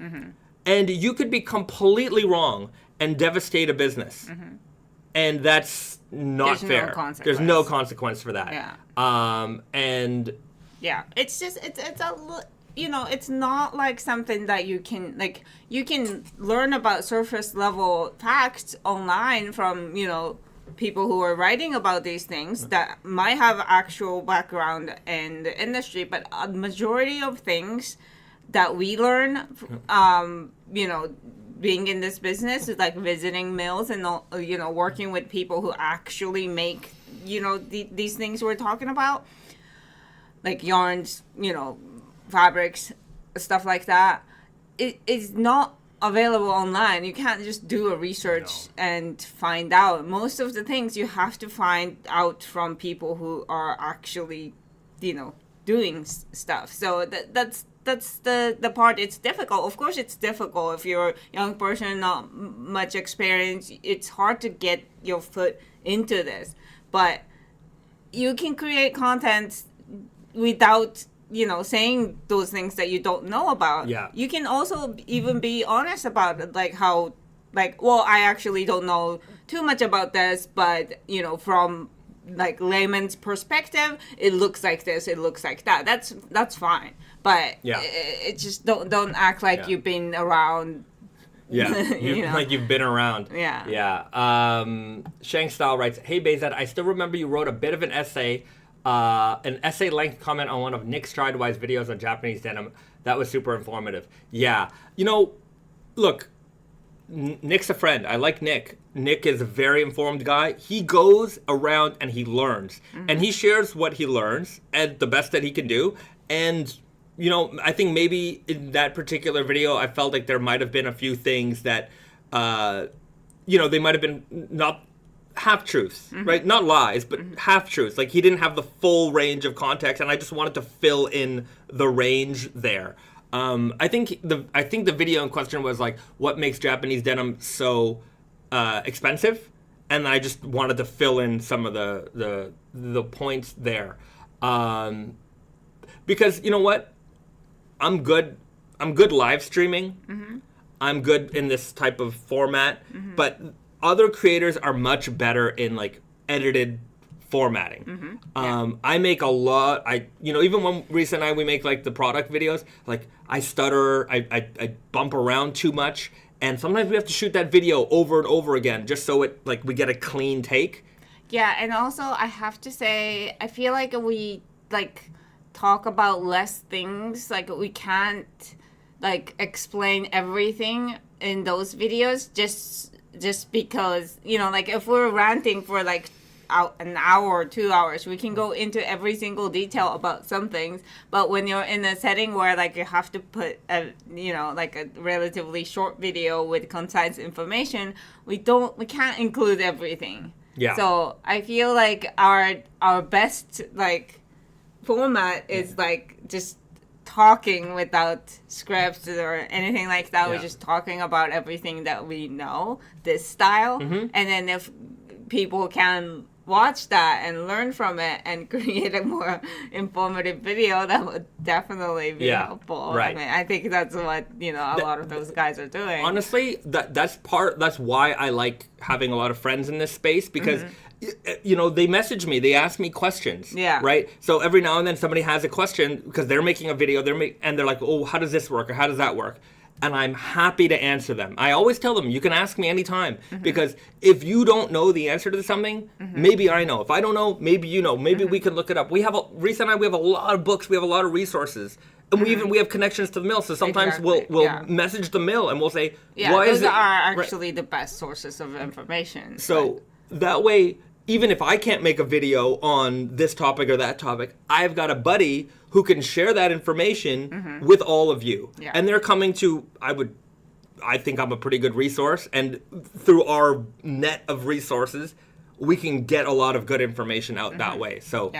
And you could be completely wrong and devastate a business. And that's not fair. There's no consequence for that. Yeah. And yeah, it's just it's it's not like something that you can learn about surface level facts online from people who are writing about these things that might have actual background in the industry, but a majority of things that we learn being in this business is like visiting mills and working with people who actually make these things we're talking about, like yarns, fabrics, stuff like that. It is not available online. You can't just do a research and find out. Most of the things you have to find out from people who are actually doing stuff. So that's the part. It's difficult. Of course it's difficult if you're a young person, not much experience. It's hard to get your foot into this, but you can create content without saying those things that you don't know about. Yeah. You can also even be honest about it, like how, well, I actually don't know too much about this, but from like layman's perspective, it looks like this, it looks like that. That's fine. But it just don't act like you've been around. Yeah, like you've been around. Yeah. Yeah. Shang Style writes, "Hey Bahzad, I still remember you wrote a bit of an essay length comment on one of Nick Stridewise videos on Japanese denim. That was super informative." Yeah. Look, Nick's a friend. I like Nick. Nick is a very informed guy. He goes around and he learns. And he shares what he learns and the best that he can do. And, I think maybe in that particular video, I felt like there might have been a few things that, they might have been not half-truths, right? Not lies, but half-truths. Like, he didn't have the full range of context, and I just wanted to fill in the range there. I think the video in question was like, what makes Japanese denim so expensive? And I just wanted to fill in some of the points there. Because you know what? I'm good live streaming. I'm good in this type of format, but other creators are much better in like edited formatting. I make a lot. Even when Risa and we make like the product videos, like I stutter, I bump around too much, and sometimes we have to shoot that video over and over again just so it like we get a clean take. Yeah, and also I have to say, I feel like we like talk about less things. Like we can't like explain everything in those videos just because like if we're ranting for like an hour or 2 hours, we can go into every single detail about some things, but when you're in a setting where like you have to put a like a relatively short video with concise information, we can't include everything. So I feel like our best like format is like just talking without scripts or anything like that. We're just talking about everything that we know, this style. And then if people can watch that and learn from it and create a more informative video, that would definitely be helpful. Right. I mean, I think that's what a lot of those guys are doing. Honestly, that's why I like having a lot of friends in this space, because they message me, they ask me questions. Right? So every now and then somebody has a question because they're making a video, and they're like, "Oh, how does this work?" or "How does that work?" And I'm happy to answer them. I always tell them, you can ask me anytime, because if you don't know the answer to something, maybe I know. If I don't know, maybe you know. Maybe we can look it up. Risa and I, we have a lot of books, we have a lot of resources, and we have connections to the mill. So sometimes we'll message the mill and we'll say, "Why those are actually the best sources of information." So that way, even if I can't make a video on this topic or that topic, I've got a buddy who can share that information with all of you. Yeah. And they're coming to, I think I'm a pretty good resource, and through our net of resources, we can get a lot of good information out that way. So,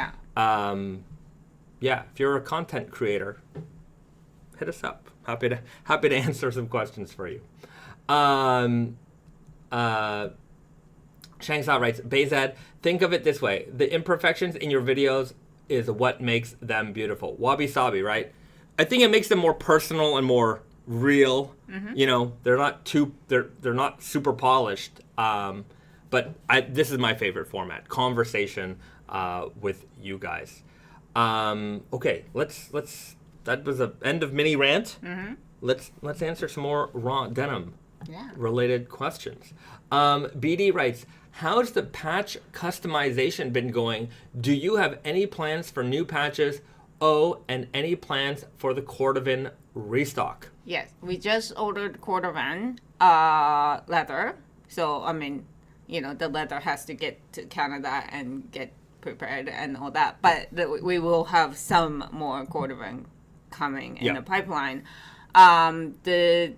if you're a content creator, hit us up. Happy to answer some questions for you. Shangsa writes, Bahzad, think of it this way. The imperfections in your videos is what makes them beautiful. Wabi sabi, right? I think it makes them more personal and more real. You know, they're not super polished. But this is my favorite format, conversation with you guys. Okay, let's that was the end of mini rant. Let's answer some more raw denim related questions. BD writes, how's the patch customization been going? Do you have any plans for new patches? Oh, and any plans for the Cordovan restock? Yes, we just ordered Cordovan leather. So, I mean, you know, the leather has to get to Canada and get prepared and all that. But we will have some more Cordovan coming in the pipeline. The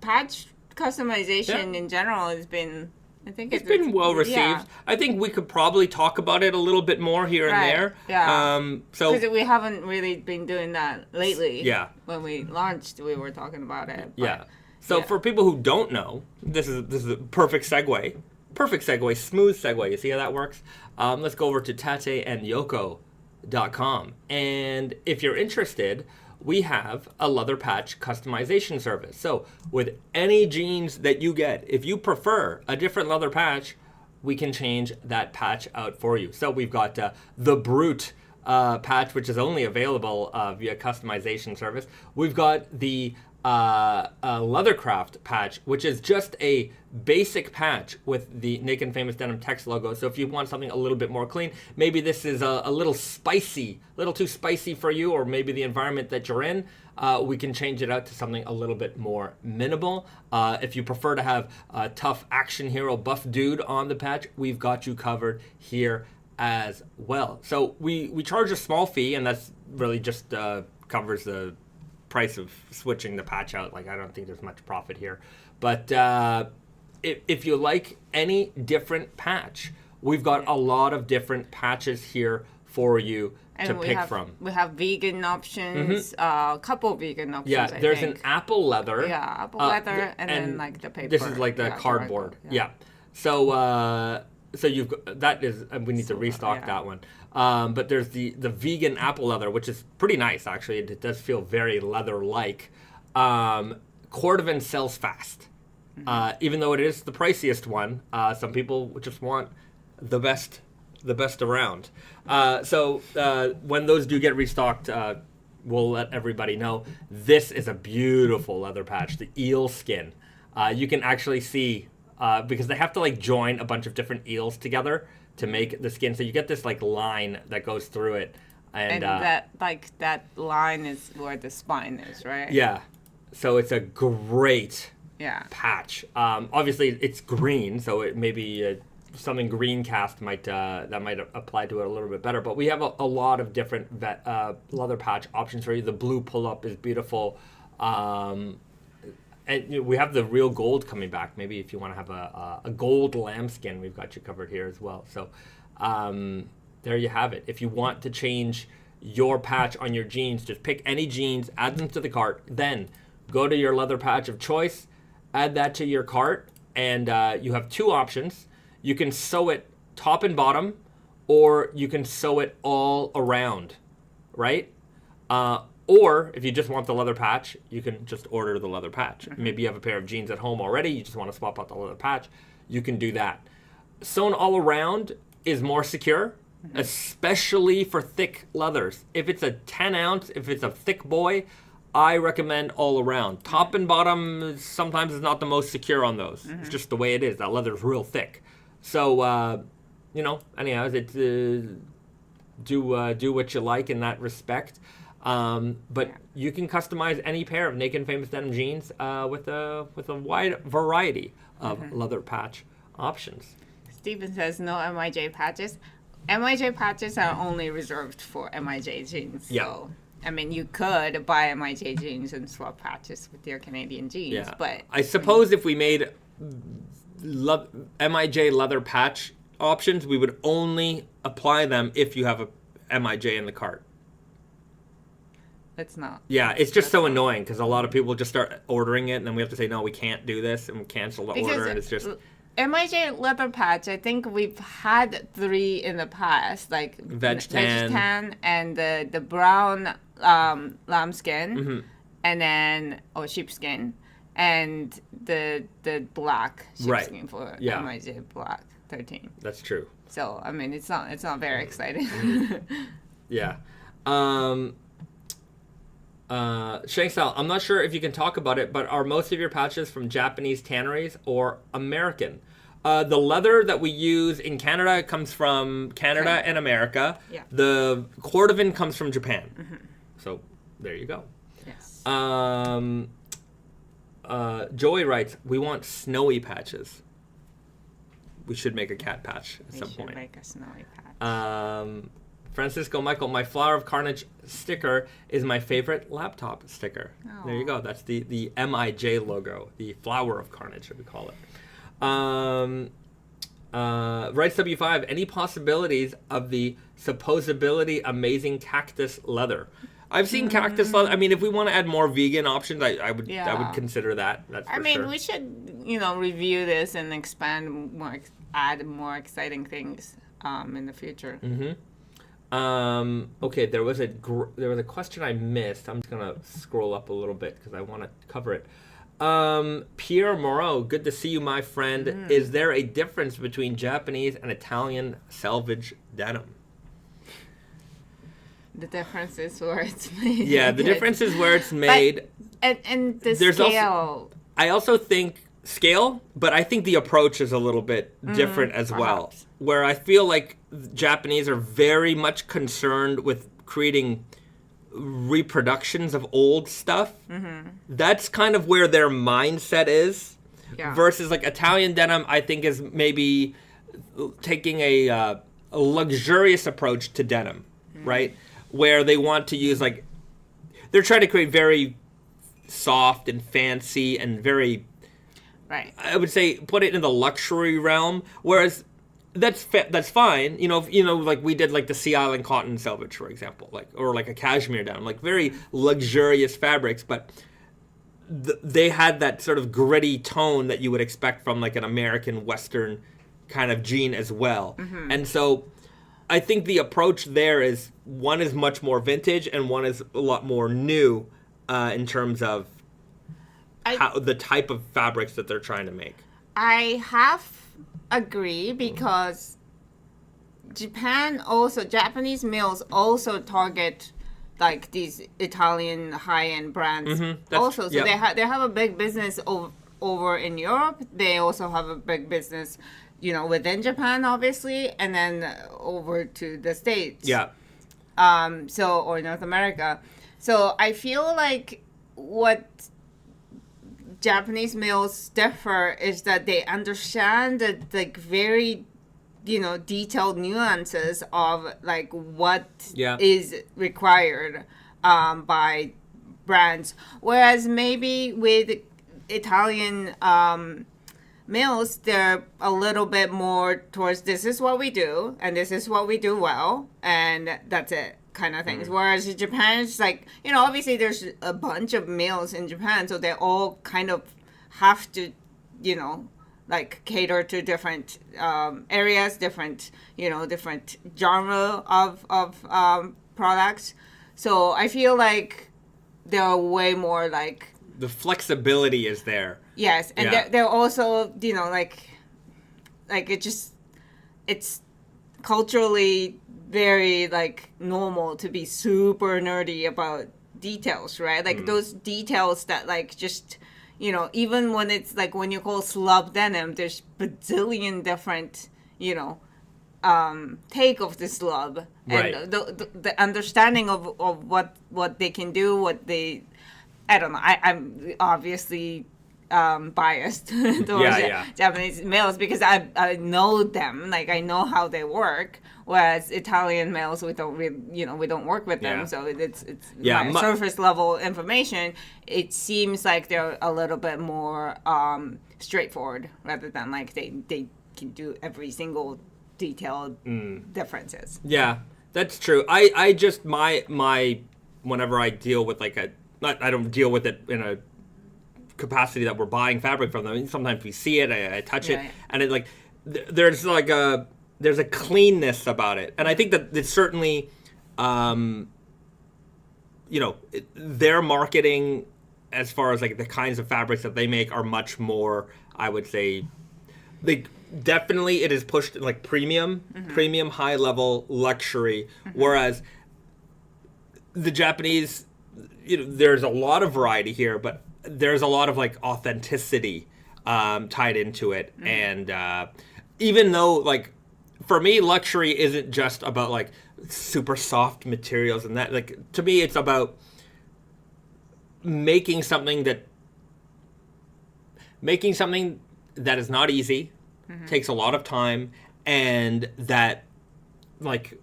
patch customization in general has been, I think it's been well received. Yeah. I think we could probably talk about it a little bit more here and there. Yeah. Because we haven't really been doing that lately. Yeah. When we launched, we were talking about it. But, So for people who don't know, this is a perfect segue. Perfect segue, smooth segue. You see how that works? Let's go over to tateandyoko.com. And if you're interested, we have a leather patch customization service. So with any jeans that you get, if you prefer a different leather patch, we can change that patch out for you. So we've got the Brute patch, which is only available via customization service. We've got the Leathercraft patch, which is just a basic patch with the Naked Famous Denim text logo. So if you want something a little bit more clean, maybe this is a little spicy, a little too spicy for you, or maybe the environment that you're in, we can change it out to something a little bit more minimal. If you prefer to have a tough action hero buff dude on the patch, we've got you covered here as well. So we charge a small fee, and that's really just covers the price of switching the patch out. Like, I don't think there's much profit here. But if you like any different patch, we've got a lot of different patches here for you to pick from. We have vegan options, a couple vegan options. Yeah, there's an apple leather. Yeah, apple leather, and then like the paper. This is like the cardboard. Yeah. So you've got, that is, we need to restock that one. But there's the vegan apple leather, which is pretty nice, actually. It does feel very leather-like. Cordovan sells fast. Even though it is the priciest one, some people just want the best around. So when those do get restocked, we'll let everybody know. This is a beautiful leather patch, the eel skin. You can actually see, because they have to like join a bunch of different eels together to make the skin. So you get this like line that goes through it. And that line is where the spine is, right? Yeah. So it's a great patch. Obviously it's green, so it maybe something green cast might apply to it a little bit better. But we have a lot of different leather patch options for you. The blue pull-up is beautiful. And we have the real gold coming back. Maybe if you want to have a gold lambskin, we've got you covered here as well. So there you have it. If you want to change your patch on your jeans, just pick any jeans, add them to the cart, then go to your leather patch of choice, add that to your cart, and you have two options. You can sew it top and bottom, or you can sew it all around, right? Or if you just want the leather patch, you can just order the leather patch. Maybe you have a pair of jeans at home already, you just want to swap out the leather patch, you can do that. Sewn all around is more secure, especially for thick leathers. If it's a 10 ounce, if it's a thick boy, I recommend all around. Top and bottom sometimes is not the most secure on those. It's just the way it is. That leather's real thick. So, anyhow, it's, do what you like in that respect. But you can customize any pair of Naked Famous Denim jeans with a wide variety of leather patch options. Stephen says no MIJ patches. MIJ patches are only reserved for MIJ jeans. Yeah. So, I mean, you could buy MIJ jeans and swap patches with your Canadian jeans, but I suppose if we made MIJ leather patch options, we would only apply them if you have a MIJ in the cart. it's not. Yeah, it's just so annoying because a lot of people just start ordering it, and then we have to say, no, we can't do this, and we cancel the order, and it's just... MIJ leather patch, I think we've had 3 in the past, like Veg tan and the brown lambskin, and then sheepskin, and the black sheepskin for MIJ black 13. That's true. So I mean, it's not very exciting. Yeah. Shanksal, I'm not sure if you can talk about it, but are most of your patches from Japanese tanneries or American? The leather that we use in Canada comes from Canada and America. Yeah. The cordovan comes from Japan. So there you go. Yes. Joey writes, we want snowy patches. We should make a cat patch at some point. We should make a snowy patch. Francisco Michael, my Flower of Carnage sticker is my favorite laptop sticker. Oh. There you go. That's the MIJ logo, the Flower of Carnage, we call it. Rights W5, any possibilities of the supposability amazing cactus leather? I've seen cactus leather. I mean, if we want to add more vegan options, I would consider that. That's for sure. We should review this and expand more, add more exciting things in the future. Okay, there was a question I missed. I'm just gonna scroll up a little bit because I want to cover it. Pierre Moreau, good to see you, my friend. Is there a difference between Japanese and Italian selvage denim? The difference is where it's made. Yeah, the difference is where it's made. And the There's scale. I also think scale, but I think the approach is a little bit different as well. Where I feel like Japanese are very much concerned with creating reproductions of old stuff. That's kind of where their mindset is. Yeah. Versus like Italian denim, I think is maybe taking a luxurious approach to denim, right? Where they want to use they're trying to create very soft and fancy and very, I would say, put it in the luxury realm. Whereas that's fine. Like we did like the Sea Island cotton selvage, for example, or like a cashmere down, like very luxurious fabrics, but they had that sort of gritty tone that you would expect from like an American Western kind of jean as well. And so I think the approach there is one is much more vintage and one is a lot more new in terms of the type of fabrics that they're trying to make. I half agree because Japanese mills also target like these Italian high-end brands also. So they have a big business over in Europe. They also have a big business within Japan, obviously, and then over to the States. Yeah. Or North America. So I feel like what Japanese mills differ is that they understand the very, detailed nuances of like what is required by brands. Whereas maybe with Italian mills, they're a little bit more towards this is what we do and this is what we do well and that's it kind of things. Whereas in Japan, it's like, obviously there's a bunch of mills in Japan, so they all kind of have to, like cater to different areas, different genre of products. So I feel like they're way more like... The flexibility is there. Yes, and they're also, it's culturally very, like, normal to be super nerdy about details, right? Like, those details that, like, just, even when it's, like, when you call slub denim, there's bazillion different, take of the slub. Right. And the understanding of what they can do, what they... I don't know. I'm obviously biased towards Japanese males because I know them, like I know how they work. Whereas Italian males, we don't we don't work with them, so it's surface level information. It seems like they're a little bit more straightforward rather than like they can do every single detailed differences. Yeah, that's true. I just my whenever I deal with like I don't deal with it in a capacity that we're buying fabric from them. Sometimes we see it, I touch it, and it like there's like there's a cleanness about it, and I think that it's certainly, their marketing as far as like the kinds of fabrics that they make are much more, I would say, like definitely it is pushed like premium, high level luxury, whereas the Japanese, there's a lot of variety here, but there's a lot of like authenticity tied into it, and even though like for me luxury isn't just about like super soft materials and that, like to me it's about making something that is not easy, takes a lot of time, and that like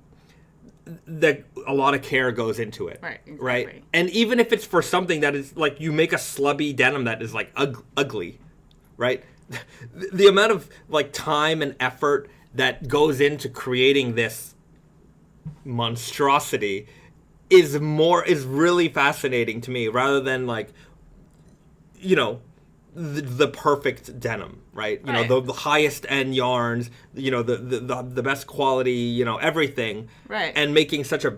that a lot of care goes into it, right? And even if it's for something that is like you make a slubby denim that is like ugly, right? The amount of like time and effort that goes into creating this monstrosity is really fascinating to me, rather than like the perfect denim, right? The highest end yarns, the best quality, everything, right? And making such a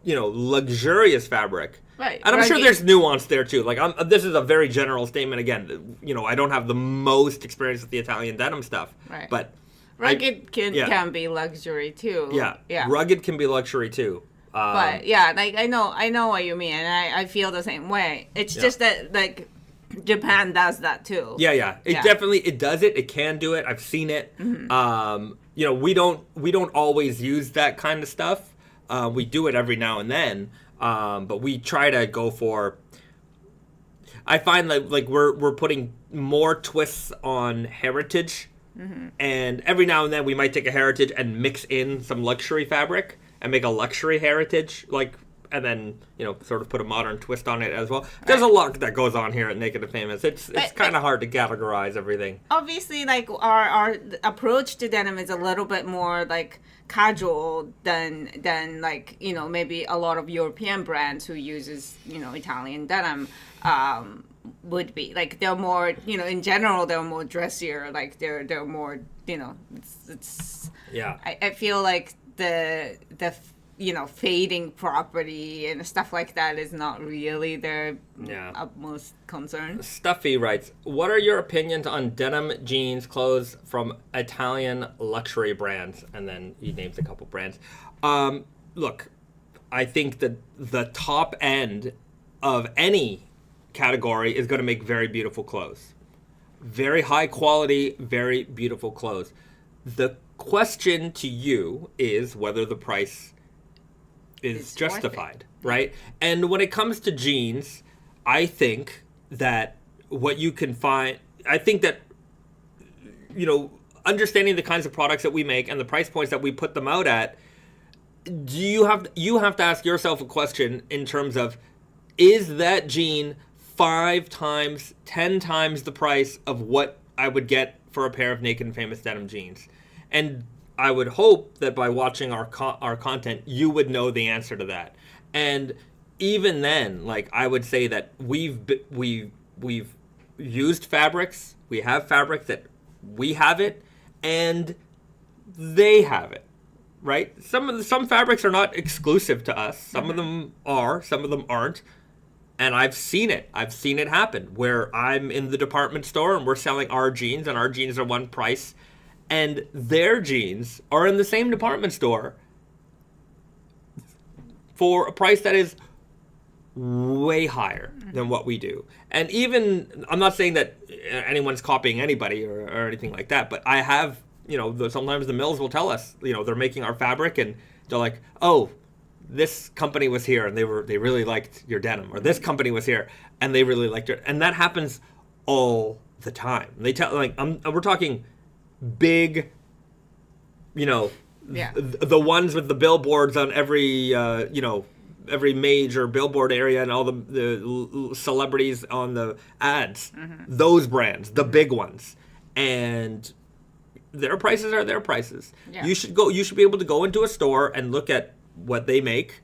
luxurious fabric, right? And I'm sure there's nuance there too. Like this is a very general statement again. I don't have the most experience with the Italian denim stuff, right? But rugged can be luxury too. Yeah. Rugged can be luxury too. But yeah, like I know what you mean, and I feel the same way. It's just that like Japan does that too. Yeah. It definitely does it. It can do it. I've seen it. We don't always use that kind of stuff. We do it every now and then, but we try to go for. I find like we're putting more twists on heritage. And every now and then we might take a heritage and mix in some luxury fabric and make a luxury heritage, like, and then sort of put a modern twist on it as well. There's a lot that goes on here at Naked and Famous. It's kind of hard to categorize everything. Obviously, like our approach to denim is a little bit more like casual than like maybe a lot of European brands who uses Italian denim. Would be like they're more in general they're more dressier, like they're more it's I feel like the fading property and stuff like that is not really their utmost concern. Stuffy writes, what are your opinions on denim jeans clothes from Italian luxury brands? And then he names a couple brands. Look, I think that the top end of any category is going to make very beautiful clothes. Very high quality, very beautiful clothes. The question to you is whether the price is justified, right? And when it comes to jeans, I think that what you can find, I think that, understanding the kinds of products that we make and the price points that we put them out at, you have to ask yourself a question in terms of, is that jean 5 times, 10 times the price of what I would get for a pair of Naked and Famous Denim jeans? And I would hope that by watching our content, you would know the answer to that. And even then, like I would say that we've used fabrics. We have fabrics that we have it, and they have it, right? Some fabrics are not exclusive to us. Some of them are. Some of them aren't. And I've seen it. I've seen it happen where I'm in the department store and we're selling our jeans, and our jeans are one price, and their jeans are in the same department store for a price that is way higher than what we do. And even, I'm not saying that anyone's copying anybody or anything like that, but I have, sometimes the mills will tell us, they're making our fabric and they're like, oh, this company was here and they really liked your denim, or this company was here and they really liked it. And that happens all the time. They tell, like, we're talking big, you know, the ones with the billboards on every, every major billboard area and all the celebrities on the ads. Those brands, the big ones. And their prices are their prices. Yeah. You should be able to go into a store and look at what they make,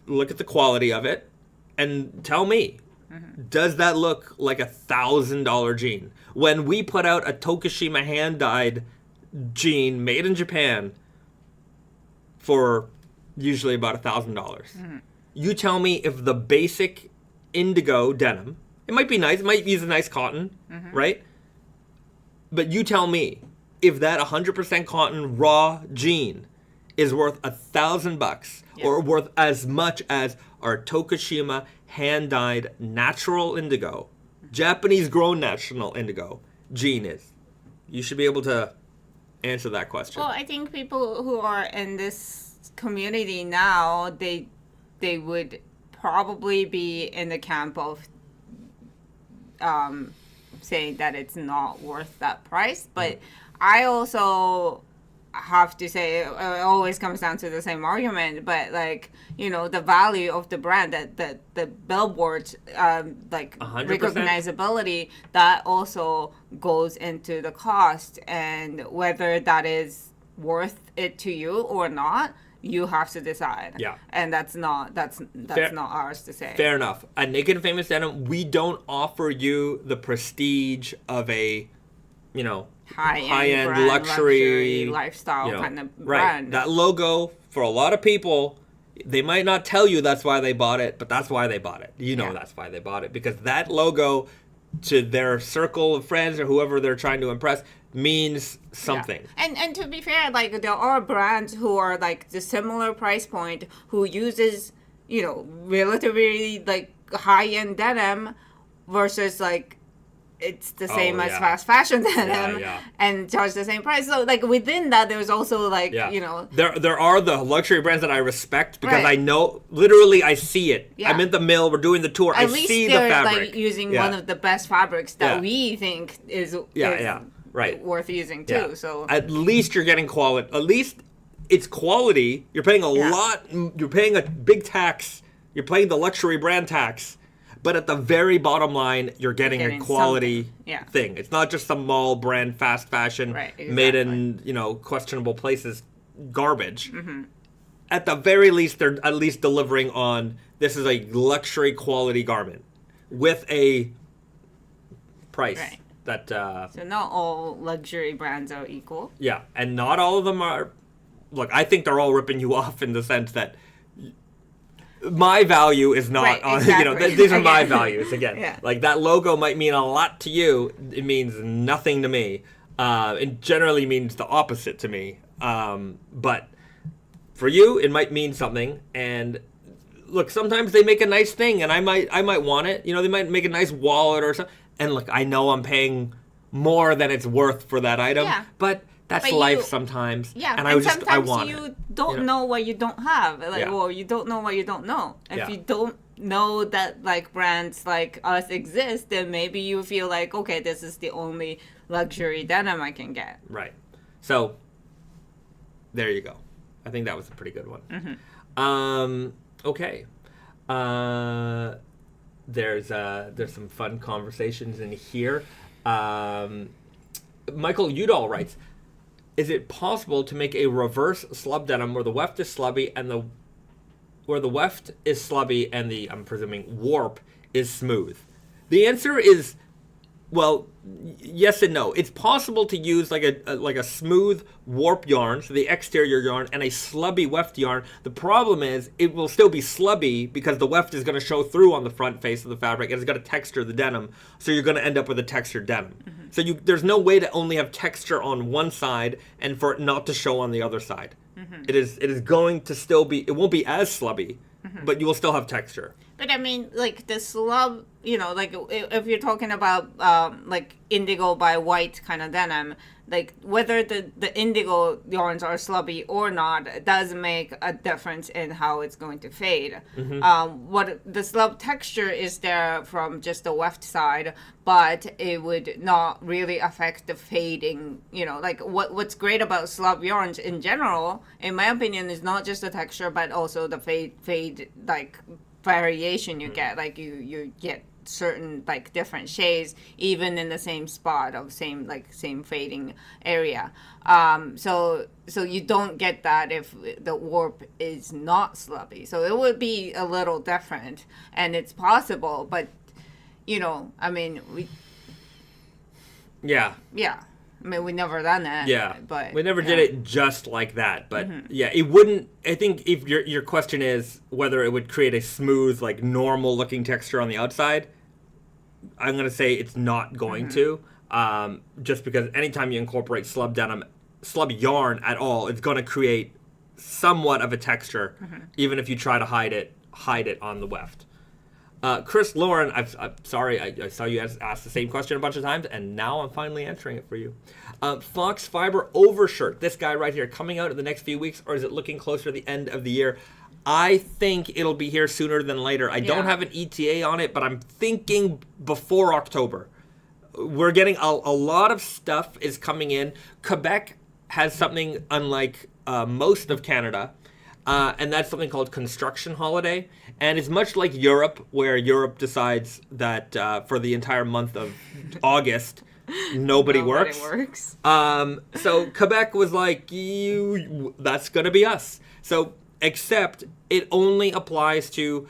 look at the quality of it, and tell me, does that look like $1,000 jean? When we put out a Tokushima hand-dyed jean made in Japan for usually about $1,000, you tell me if the basic indigo denim, it might be nice, it might use a nice cotton, right? But you tell me if that 100% cotton raw jean is worth $1,000 or worth as much as our Tokushima hand-dyed natural indigo, Japanese-grown natural indigo jean is. You should be able to answer that question. Well, I think people who are in this community now, they would probably be in the camp of saying that it's not worth that price. But I also have to say, it always comes down to the same argument, but like, the value of the brand, that the billboard, 100%. recognizability, that also goes into the cost, and whether that is worth it to you or not, you have to decide. Yeah. And that's not ours to say. Fair enough. At Naked Famous Denim, we don't offer you the prestige of a, high-end brand, luxury lifestyle kind of right. brand. That logo, for a lot of people, they might not tell you that's why they bought it, but that's why they bought it. That's why they bought it, because that logo to their circle of friends or whoever they're trying to impress means something. Yeah. And to be fair, like, there are brands who are like the similar price point who uses, relatively like high-end denim versus like it's the same as fast fashion denim and charge the same price. So like within that, there's also like, There are the luxury brands that I respect because I know, literally I see it. Yeah. I'm in the mill, we're doing the tour, I see the fabric. At least they're like using one of the best fabrics that we think is worth using too. Yeah. So at least you're getting quality. At least it's quality. You're paying a lot. You're paying a big tax. You're paying the luxury brand tax. But at the very bottom line, you're getting a quality thing. It's not just some mall brand fast fashion made in questionable places garbage. At the very least, they're at least delivering on this is a luxury quality garment with a price that. So not all luxury brands are equal. Yeah, and not all of them are. Look, I think they're all ripping you off in the sense that my value is not on, these are my values again. Like that logo might mean a lot to you. It means nothing to me. It generally means the opposite to me. But for you, it might mean something. And look, sometimes they make a nice thing and I might want it. They might make a nice wallet or something. And look, I know I'm paying more than it's worth for that item, but that's life sometimes. Yeah, and sometimes I want you it. don't know what you don't have, or you don't know what you don't know. If you don't know that like brands like us exist, then maybe you feel like, okay, this is the only luxury denim I can get. Right. So there you go. I think that was a pretty good one. Okay. There's some fun conversations in here. Michael Udall writes, is it possible to make a reverse slub denim where the weft is slubby and the I'm presuming warp is smooth? The answer is, well, yes and no. It's possible to use like a smooth warp yarn, so the exterior yarn, and a slubby weft yarn. The problem is it will still be slubby because the weft is going to show through on the front face of the fabric and it's going to texture the denim, so you're going to end up with a textured denim. So there's no way to only have texture on one side and for it not to show on the other side. It is going to still be, it won't be as slubby, but you will still have texture. But I mean, like the slub, like if you're talking about like indigo by white kind of denim, like whether the indigo yarns are slubby or not does make a difference in how it's going to fade. What the slub texture is there from just the weft side, but it would not really affect the fading. Like what's great about slub yarns in general, in my opinion, is not just the texture, but also the fade like variation you get. Like you get certain like different shades even in the same spot of same fading area. So you don't get that if the warp is not slubby. So it would be a little different, and it's possible, but I mean Yeah. I mean, we never done that. Yeah, but we never did it just like that. But yeah, it wouldn't. I think if your question is whether it would create a smooth, like normal looking texture on the outside, I'm gonna say it's not going to. Just because anytime you incorporate slub yarn at all, it's gonna create somewhat of a texture, even if you try to hide it on the weft. Chris Lauren, I'm sorry, I saw you ask the same question a bunch of times, and now I'm finally answering it for you. Foxfibre Overshirt, this guy right here, coming out in the next few weeks, or is it looking closer to the end of the year? I think it'll be here sooner than later. I don't have an ETA on it, but I'm thinking before October. We're getting a lot of stuff is coming in. Quebec has something unlike most of Canada. And that's something called construction holiday. And it's much like Europe, where Europe decides that for the entire month of August, nobody works. So Quebec was like, that's going to be us. So, except it only applies to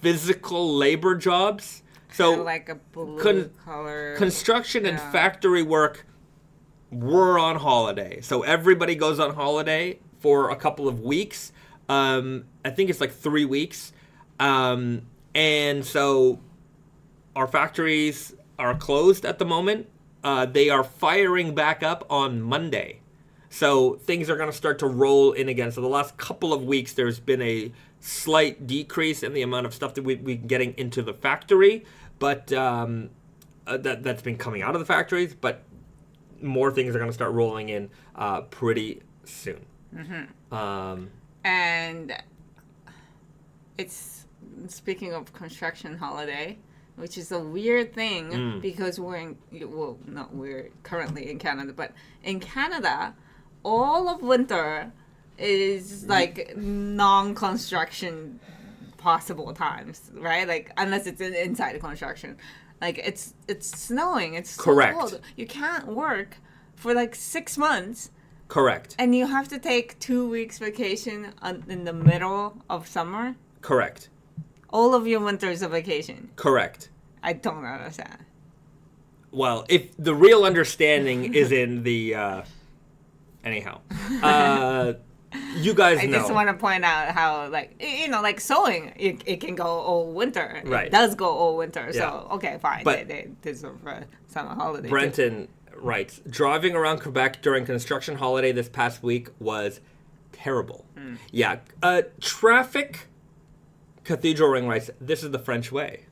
physical labor jobs. So like a blue color. Construction and factory work were on holiday. So everybody goes on holiday for a couple of weeks. I think it's like 3 weeks. And so our factories are closed at the moment. They are firing back up on Monday. So things are going to start to roll in again. So the last couple of weeks, there's been a slight decrease in the amount of stuff that we've been getting into the factory. But that's been coming out of the factories. But more things are going to start rolling in pretty soon. And it's, speaking of construction holiday, which is a weird thing because we're currently in Canada, but in Canada, all of winter is like non-construction possible times, right? Like unless it's inside construction. Like it's snowing, it's so cold. You can't work for like 6 months. Correct. And you have to take 2 weeks vacation in the middle of summer? Correct. All of your winter is a vacation? Correct. I don't understand. Well, if the real understanding is in the... anyhow. You guys know. I just want to point out how, like, like sewing, it can go all winter. Right. It does go all winter. Yeah. So, okay, fine. But they deserve a summer holiday. Brenton writes, driving around Quebec during construction holiday this past week was terrible. Yeah. Traffic, Cathedral Ring writes, this is the French way.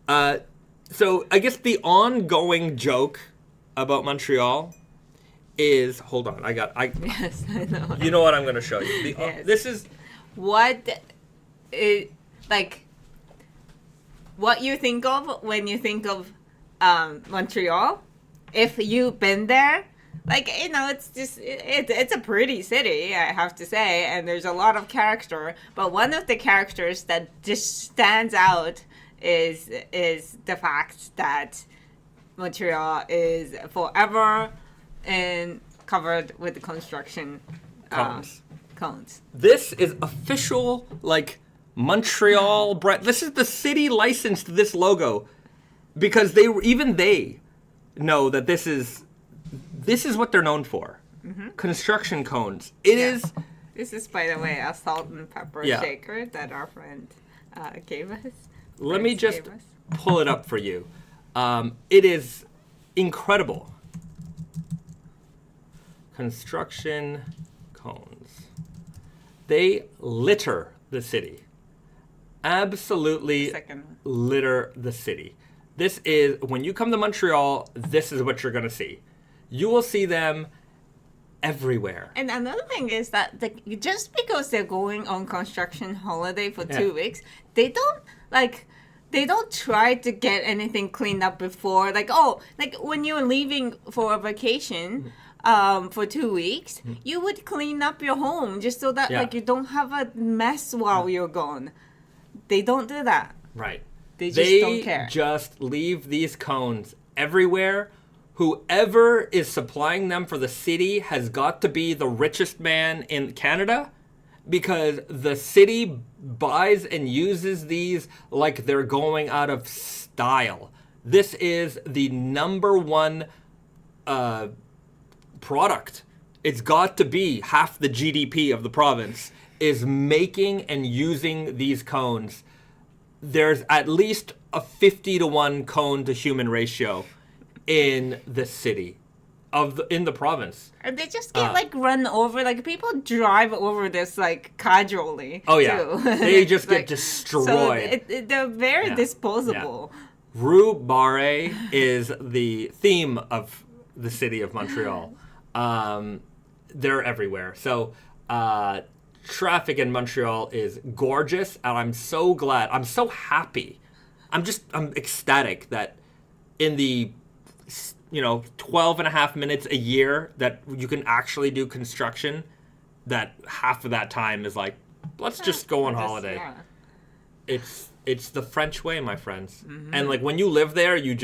So I guess the ongoing joke about Montreal is, hold on, Yes, I know. You know what I'm going to show you. Yes. This is what you think of when you think of Montreal. If you've been there, it's just it's a pretty city, I have to say, and there's a lot of character. But one of the characters that just stands out is the fact that Montreal is forever and covered with construction cones. This is official, Montreal brand. This is the city licensed this logo because they know that this is what they're known for. Construction cones. This is, by the way, a salt and pepper shaker that our friend gave us. Let me just pull it up for you. It is incredible. Construction cones. They litter the city. absolutely Second one. litter the city. This is, when you come to Montreal, this is what you're going to see. You will see them everywhere. And another thing is that just because they're going on construction holiday for 2 weeks, they don't try to get anything cleaned up before. Like when you're leaving for a vacation for 2 weeks, you would clean up your home just so that you don't have a mess while you're gone. They don't do that. Right. They just don't care. They just leave these cones everywhere. Whoever is supplying them for the city has got to be the richest man in Canada, because the city buys and uses these like they're going out of style. This is the number one product. It's got to be half the GDP of the province is making and using these cones. There's at least a 50-to-1 cone to human ratio in the city in the province. And they just get run over. Like people drive over this casually. Oh yeah, too. they just get destroyed. So they're very disposable. Yeah. Rue Barre is the theme of the city of Montreal. They're everywhere. So traffic in Montreal is gorgeous, and I'm so glad. I'm so happy. I'm ecstatic that in the 12 and a half minutes a year that you can actually do construction, that half of that time is let's just go on holiday. Yeah. It's the French way, my friends. Mm-hmm. And when you live there, you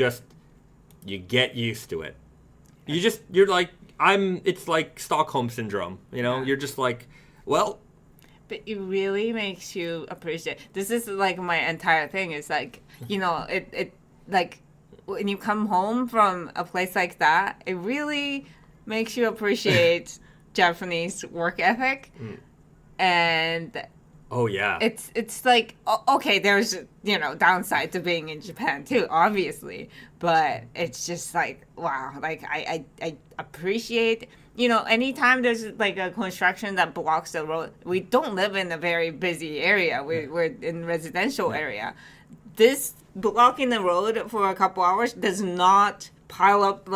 get used to it. It's like Stockholm syndrome, You're just well. But it really makes you appreciate. This is my entire thing. Is when you come home from a place like that, it really makes you appreciate Japanese work ethic. And oh yeah, it's okay, there's downside to being in Japan too, obviously, but it's just wow, I appreciate anytime there's a construction that blocks the road. We don't live in a very busy area. We're in residential area. This blocking the road for a couple hours does not pile up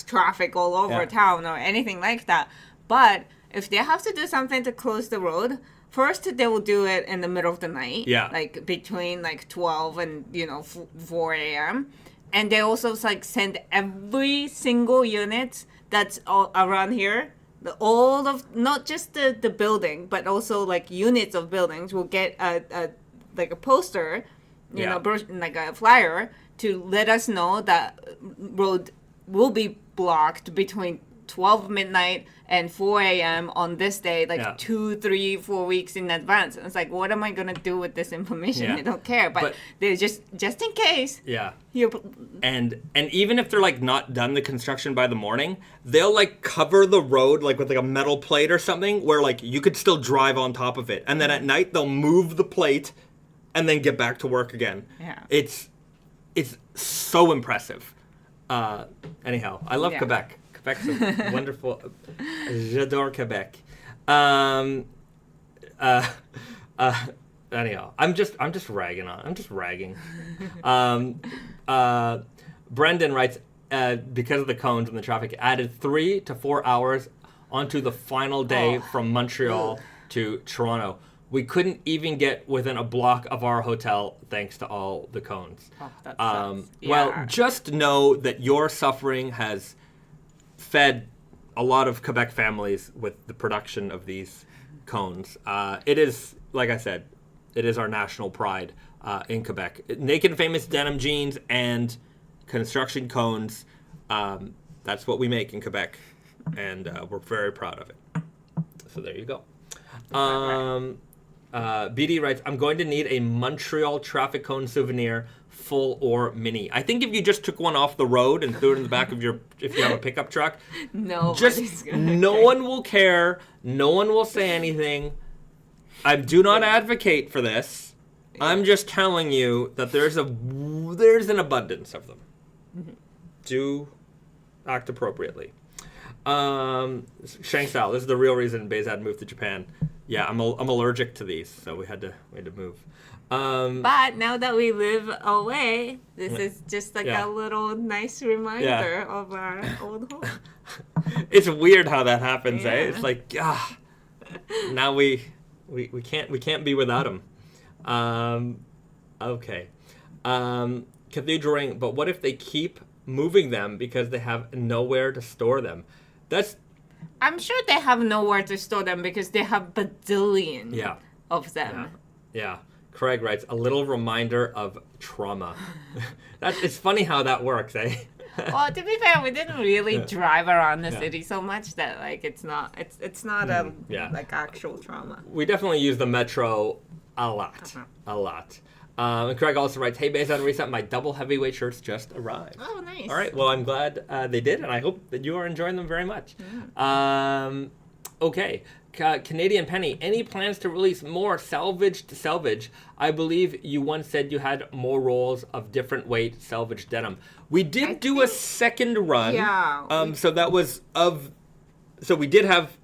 traffic all over town or anything like that. But if they have to do something to close the road, first they will do it in the middle of the night. Yeah. Between 12 and 4 a.m. And they also send every single unit that's all around here. All of, not just the building, but also units of buildings will get a poster, a flyer to let us know that road will be blocked between 12 midnight and 4 a.m. on this day, 2, 3, 4 weeks in advance. And it's what am I going to do with this information? Yeah. I don't care. But they're just in case. Yeah. And even if they're not done the construction by the morning, they'll cover the road with a metal plate or something where you could still drive on top of it. And then at night they'll move the plate and then get back to work again. Yeah. It's so impressive. Anyhow, I love Quebec. Quebec's a wonderful. J'adore Quebec. Anyhow, I'm just ragging on. I'm just ragging. Brendan writes, because of the cones and the traffic, added 3 to 4 hours onto the final day from Montreal to Toronto. We couldn't even get within a block of our hotel thanks to all the cones. Oh, that sucks. Well, just know that your suffering has fed a lot of Quebec families with the production of these cones. It is, like I said, it is our national pride in Quebec. Naked Famous Denim jeans and construction cones, that's what we make in Quebec, and we're very proud of it. So there you go. BD writes, I'm going to need a Montreal traffic cone souvenir, full or mini. I think if you just took one off the road and threw it in the back of if you have a pickup truck, no one will care. No one will say anything. I do not advocate for this. Yeah. I'm just telling you that there's an abundance of them. Mm-hmm. Do act appropriately. Shang Sao, this is the real reason Bahzad moved to Japan. Yeah, I'm allergic to these, so we had to move. But now that we live away, this is just like a little nice reminder of our old home. It's weird how that happens, eh? Yeah. It's like, now we can't be without them. Okay. Cathedral ring, but what if they keep moving them because they have nowhere to store them? I'm sure they have nowhere to store them because they have bazillion of them. Yeah. Craig writes, a little reminder of trauma. It's funny how that works, eh? Well, to be fair, we didn't really drive around the city so much that like it's not like actual trauma. We definitely use the metro a lot. And Craig also writes, hey, Bahzad and Risa, my double heavyweight shirts just arrived. Oh, nice. All right, well, I'm glad they did, and I hope that you are enjoying them very much. Okay, Canadian Penny, any plans to release more salvaged Selvedge? I believe you once said you had more rolls of different weight salvaged denim. We did do a second run. Yeah. So we did have,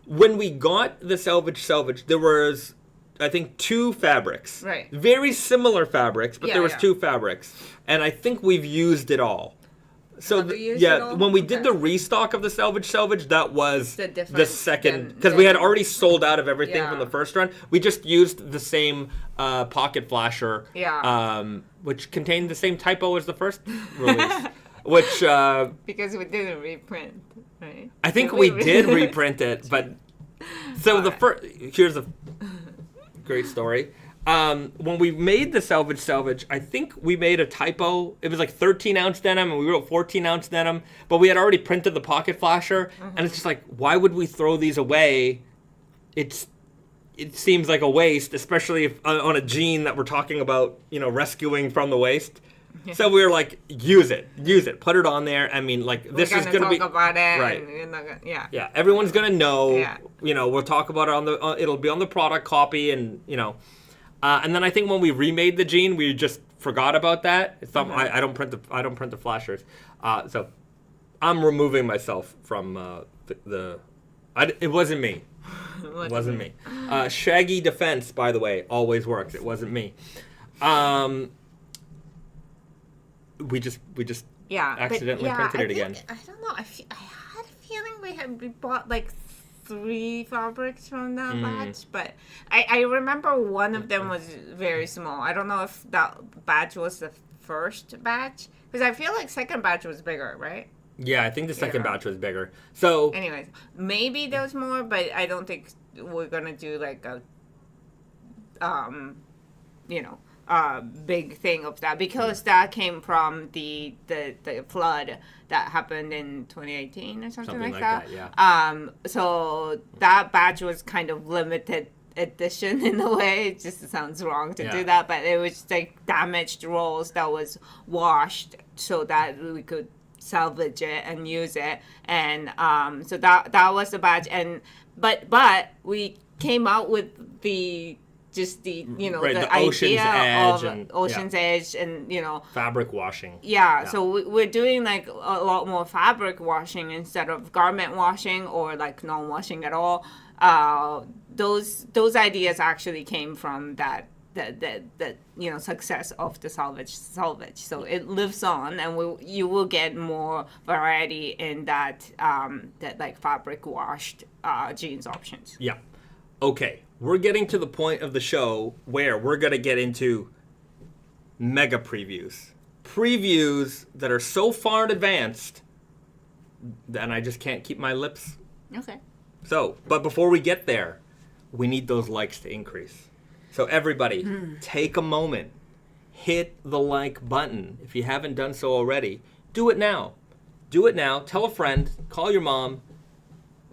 when we got the Selvedge, there was, I think, 2 fabrics. Right. Very similar fabrics, but there was 2 fabrics. And I think we've used it all. So when we did the restock of the Salvaged, that was the second, because we had already sold out of everything from the first run. We just used the same pocket flasher, which contained the same typo as the first release, which because we didn't reprint, right? I think we did reprint it, but so here's a great story. When we made the Salvaged, I think we made a typo. It was like 13-ounce denim, and we wrote 14-ounce denim, but we had already printed the pocket flasher, and it's just like, why would we throw these away? It seems like a waste, especially if, on a jean that we're talking about, rescuing from the waste. So we were like, use it, put it on there. I mean, like, this is going to be talk about it, right. Yeah, everyone's going to know. Yeah. We'll talk about it it'll be on the product copy, and and then I think when we remade the jean, we just forgot about that. It's not, I don't print the flashers, so I'm removing myself from it wasn't me. It wasn't me. Shaggy defense, by the way, always works. It wasn't me. We just accidentally printed it again. I don't know. I had a feeling we bought like 3 fabrics from that batch, but I remember one of them was very small. I don't know if that batch was the first batch, because I feel like second batch was bigger, right? Yeah, I think the second batch was bigger. So anyways, maybe there's more, but I don't think we're gonna do like a big thing of that, because that came from the flood that happened in 2018 or something like that. So that batch was kind of limited edition in a way. It just sounds wrong to do that, but it was like damaged rolls that was washed so that we could salvage it and use it. And so that was the batch. And but we came out with the the Ocean's idea Edge of Ocean's Edge and fabric washing. So we're doing like a lot more fabric washing instead of garment washing or like non-washing at all. Those ideas actually came from that success of the Selvedge. So it lives on, and you will get more variety in that like fabric washed jeans options. Yeah. Okay, we're getting to the point of the show where we're going to get into mega previews. Previews that are so far advanced that I just can't keep my lips. Okay. So, but before we get there, we need those likes to increase. So everybody, take a moment. Hit the like button. If you haven't done so already, do it now. Do it now. Tell a friend. Call your mom.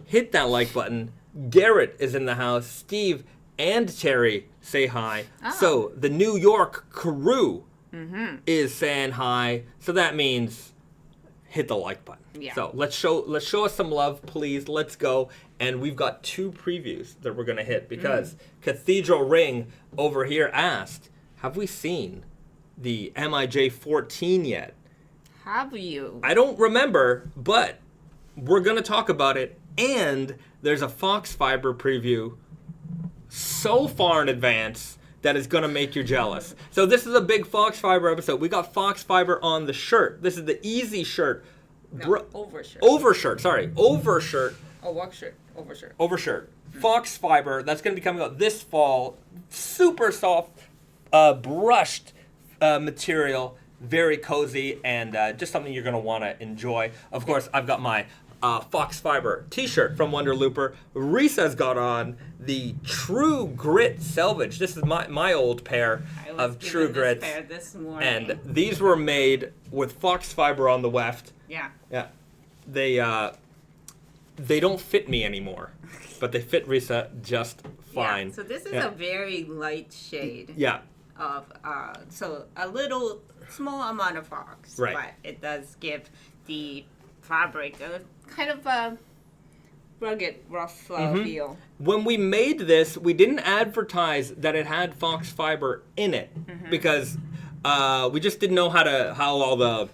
Hit that like button. Garrett is in the house. Steve and Terry say hi. Oh. So the New York crew is saying hi. So that means hit the like button. Yeah. So let's show us some love, please. Let's go. And we've got 2 previews that we're gonna hit because Cathedral Ring over here asked, have we seen the MIJ 14 yet? Have you? I don't remember, but we're gonna talk about it. And there's a Foxfibre preview so far in advance that is going to make you jealous. So this is a big Foxfibre episode. We got Foxfibre on the shirt. This is the easy shirt. Overshirt. Overshirt, sorry. Overshirt. Oh, work shirt. Overshirt. Overshirt. Foxfibre, that's going to be coming out this fall. Super soft, brushed material. Very cozy and just something you're going to want to enjoy. Of course, I've got my Foxfibre t-shirt from Wonder Looper. Risa's got on the True Grit Selvedge. This is my old pair of True Grits. Pair this morning. And these were made with Foxfibre on the weft. Yeah. Yeah. They don't fit me anymore, but they fit Risa just fine. Yeah. So this is a very light shade. Yeah. Of so a little small amount of fox, right. But it does give the fabric a kind of a rugged, rough feel. When we made this, we didn't advertise that it had Foxfibre in it because we just didn't know how all the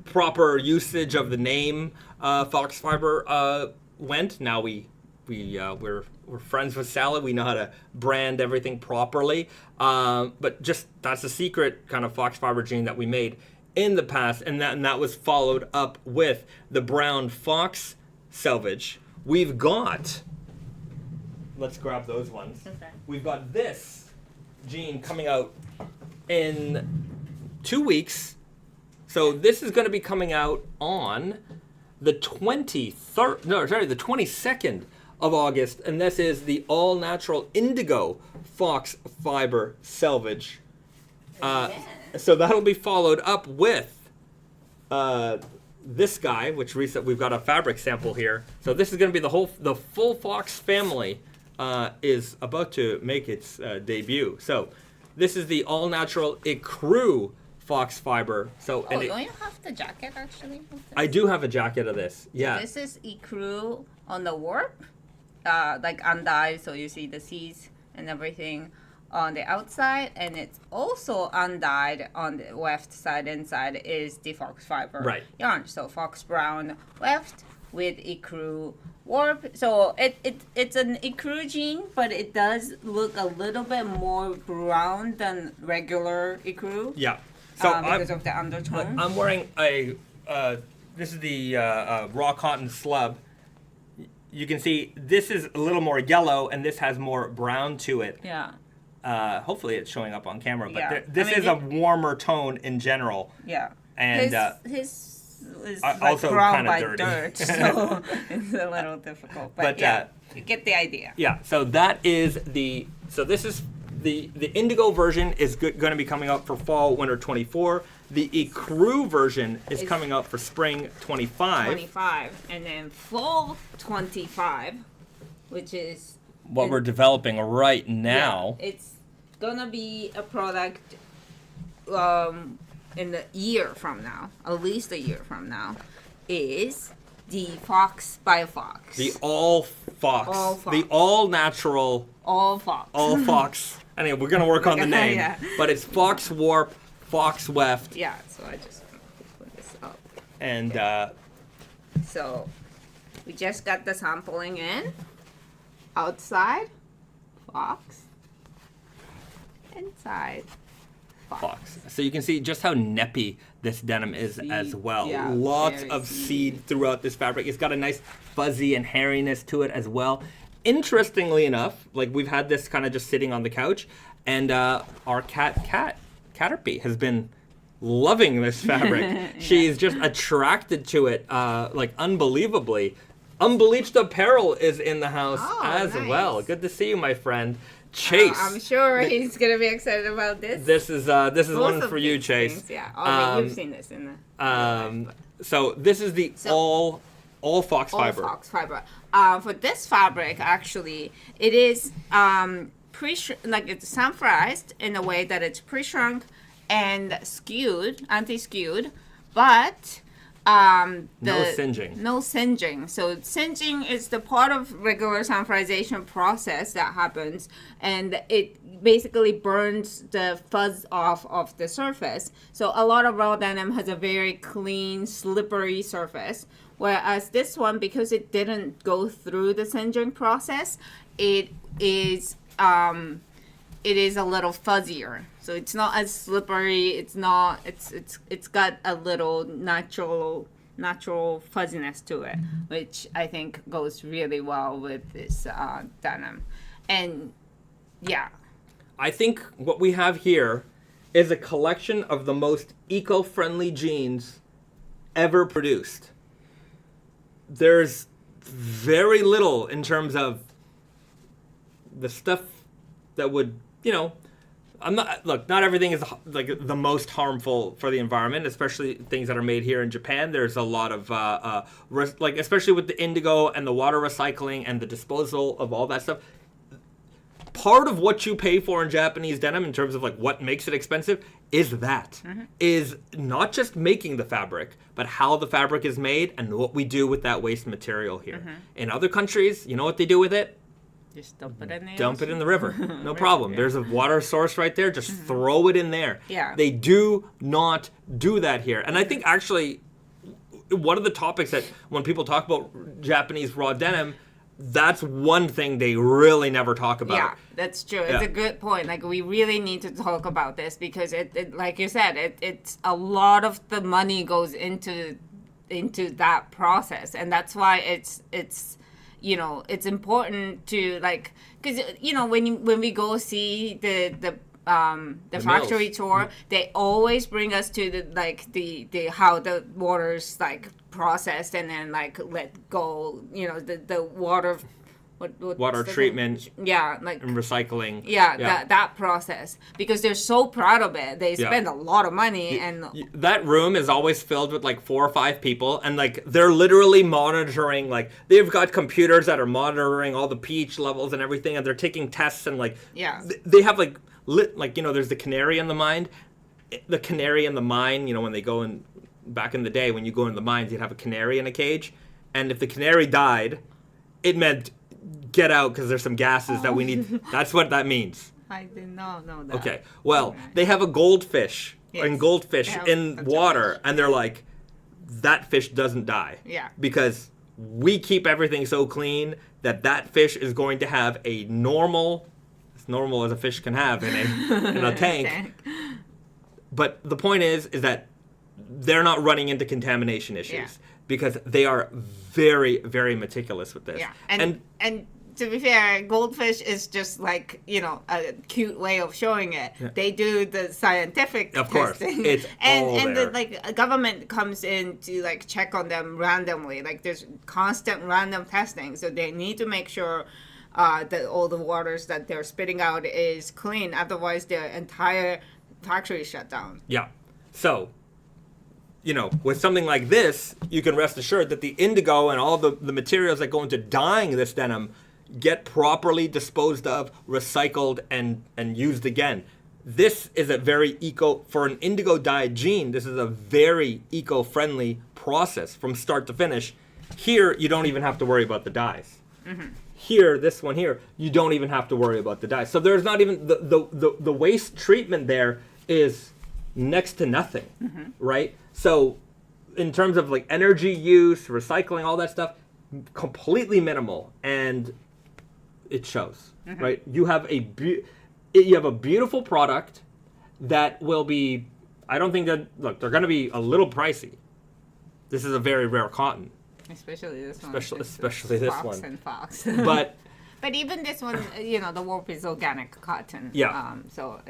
proper usage of the name Foxfibre went. Now we're friends with Sally. We know how to brand everything properly. But just that's a secret kind of Foxfibre jean that we made in the past, and that was followed up with the brown fox selvage. We've got, let's grab those ones. Okay. We've got this jean coming out in 2 weeks. So this is going to be coming out on the 22nd of August, and this is the all natural indigo Foxfibre Selvedge. So that'll be followed up with this guy, which we've got a fabric sample here. So this is going to be the full Fox family is about to make its debut. So this is the all natural Ecru Foxfibre. So don't you have the jacket actually? I do have a jacket of this. Yeah. So this is Ecru on the warp, like undyed, so you see the seams and everything on the outside, and it's also undyed on the weft side. Inside is the Foxfibre yarn. So fox brown weft with Ecru warp. So it's an Ecru jean, but it does look a little bit more brown than regular Ecru. Yeah. So because of the undertone. I'm wearing this is the raw cotton slub. You can see this is a little more yellow, and this has more brown to it. Yeah. Hopefully it's showing up on camera, but this is a warmer tone in general. Yeah. And his is also brown kind of by dirty. dirt, so it's a little difficult. But you get the idea. Yeah. So that is this is the indigo version is going to be coming up for fall winter 24. The Ecru version is coming up for spring 25. 25, and then fall 25, which is what we're developing right now. Yeah, it's gonna be a product in a year from now, at least a year from now, is the Fox by Fox. The all Fox. All Fox. The all natural. All Fox. All Fox. Anyway, we're gonna work on the name, but it's Fox Warp, Fox Weft. Yeah. So I just put this up. And so we just got the sampling in. Outside, Fox. Inside, Fox. So you can see just how neppy this denim is as well. Yeah, Lots of seed throughout this fabric. It's got a nice fuzzy and hairiness to it as well. Interestingly enough, like we've had this kind of just sitting on the couch, and our Caterpie has been loving this fabric. She's just attracted to it like unbelievably. Unbleached Apparel is in the house as well. Good to see you, my friend. Chase. I'm sure he's gonna be excited about this. This is one for you, Chase. Things, yeah. You've seen this in the. So this is the all Foxfibre. All Foxfibre. For this fabric, actually, it is it's sanforized in a way that it's pre-shrunk and anti-skewed, but no singeing. No singeing. So singeing is the part of regular sanforization process that happens, and it basically burns the fuzz off of the surface. So a lot of raw denim has a very clean, slippery surface, whereas this one, because it didn't go through the singeing process, it is it is a little fuzzier, so it's not as slippery. It's got a little natural fuzziness to it, which I think goes really well with this denim. And yeah, I think what we have here is a collection of the most eco-friendly jeans ever produced. There's very little in terms of the stuff that would, not everything is like the most harmful for the environment, especially things that are made here in Japan. There's a lot of especially with the indigo and the water recycling and the disposal of all that stuff. Part of what you pay for in Japanese denim in terms of like what makes it expensive is not just making the fabric, but how the fabric is made and what we do with that waste material here. In other countries, you know what they do with it? Just dump it in there. Dump it in the river. No problem. There's a water source right there. Just throw it in there. Yeah. They do not do that here. And I think actually one of the topics that when people talk about Japanese raw denim, that's one thing they really never talk about. Yeah, that's true. It's a good point. Like, we really need to talk about this because it like you said, it's a lot of the money goes into that process, and that's why it's important to, like, because when we go see the factory tour, they always bring us to the how the water's like processed and then like let go, the water water treatment, and recycling, that process, because they're so proud of it. They spend a lot of money, and that room is always filled with like 4 or 5 people, and like they're literally monitoring, like they've got computers that are monitoring all the pH levels and everything, and they're taking tests, and like they have like there's the canary in the mine, when they go in. Back in the day, when you go in the mines, you'd have a canary in a cage, and if the canary died, it meant get out because there's some gases that we need. That's what that means. I did not know that. Okay, well, they have a goldfish in water, and they're like, that fish doesn't die. Yeah. Because we keep everything so clean that fish is going to have a as normal as a fish can have in a tank. But the point is that they're not running into contamination issues because they are very, very meticulous with this. Yeah, and to be fair, goldfish is just like, a cute way of showing it. Yeah. They do the scientific testing. Of course, it's and the government comes in to like check on them randomly. Like there's constant random testing, so they need to make sure that all the waters that they're spitting out is clean. Otherwise, their entire factory is shut down. Yeah, so. With something like this, you can rest assured that the indigo and all the materials that go into dyeing this denim get properly disposed of, recycled, and used again. This is a very for an indigo dyed jean, this is a very eco-friendly process from start to finish. Here, you don't even have to worry about the dyes. Here, this one here, you don't even have to worry about the dyes. So there's not even, the waste treatment there is next to nothing, right? So in terms of like energy use, recycling, all that stuff, completely minimal, and it shows, right? You have a beautiful product that will be, I don't think that, look, they're going to be a little pricey. This is a very rare cotton. Especially this one. Especially this Fox one. And Fox. But even this one, the warp is organic cotton. Yeah. So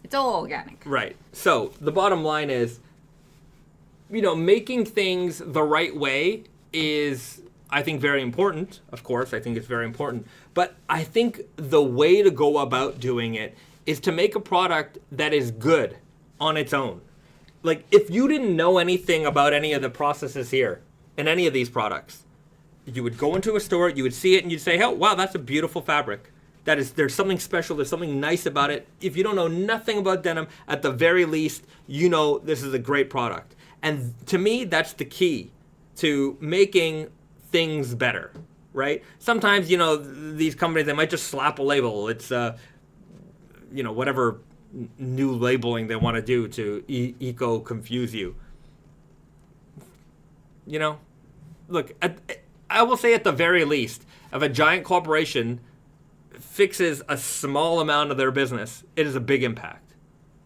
it's all organic. Right. So the bottom line is, making things the right way is, I think, very important. Of course, I think it's very important. But I think the way to go about doing it is to make a product that is good on its own. Like, if you didn't know anything about any of the processes here in any of these products, you would go into a store, you would see it, and you'd say, oh, wow, that's a beautiful fabric. There's something special, there's something nice about it. If you don't know nothing about denim, at the very least, this is a great product. And to me, that's the key to making things better, right? Sometimes, these companies, they might just slap a label. It's, whatever new labeling they want to do to eco-confuse you. Look, I will say at the very least, if a giant corporation fixes a small amount of their business, it is a big impact.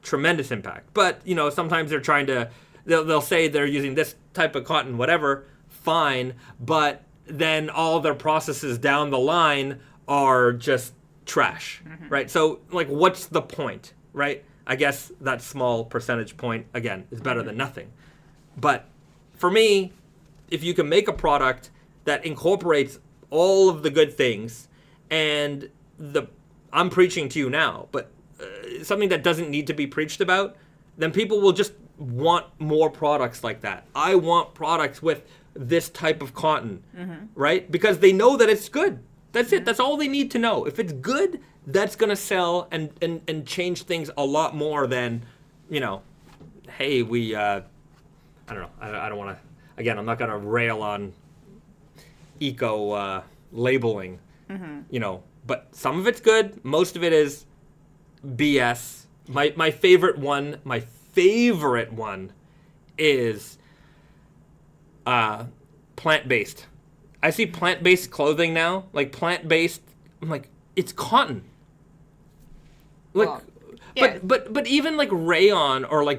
Tremendous impact. But, sometimes they're trying to, they'll say they're using this type of cotton, whatever, fine, but then all their processes down the line are just trash, right? So, what's the point, right? I guess that small percentage point, again, is better than nothing. But for me, if you can make a product that incorporates all of the good things, and I'm preaching to you now, but something that doesn't need to be preached about, then people will just want more products like that. I want products with this type of cotton, right? Because they know that it's good. That's it. That's all they need to know. If it's good, that's going to sell and change things a lot more than, hey, we, I don't know. I don't want to, again, I'm not going to rail on eco labeling, but some of it's good. Most of it is BS. My favorite one is plant-based. I see plant-based clothing now, plant-based. I'm like, it's cotton. But even rayon or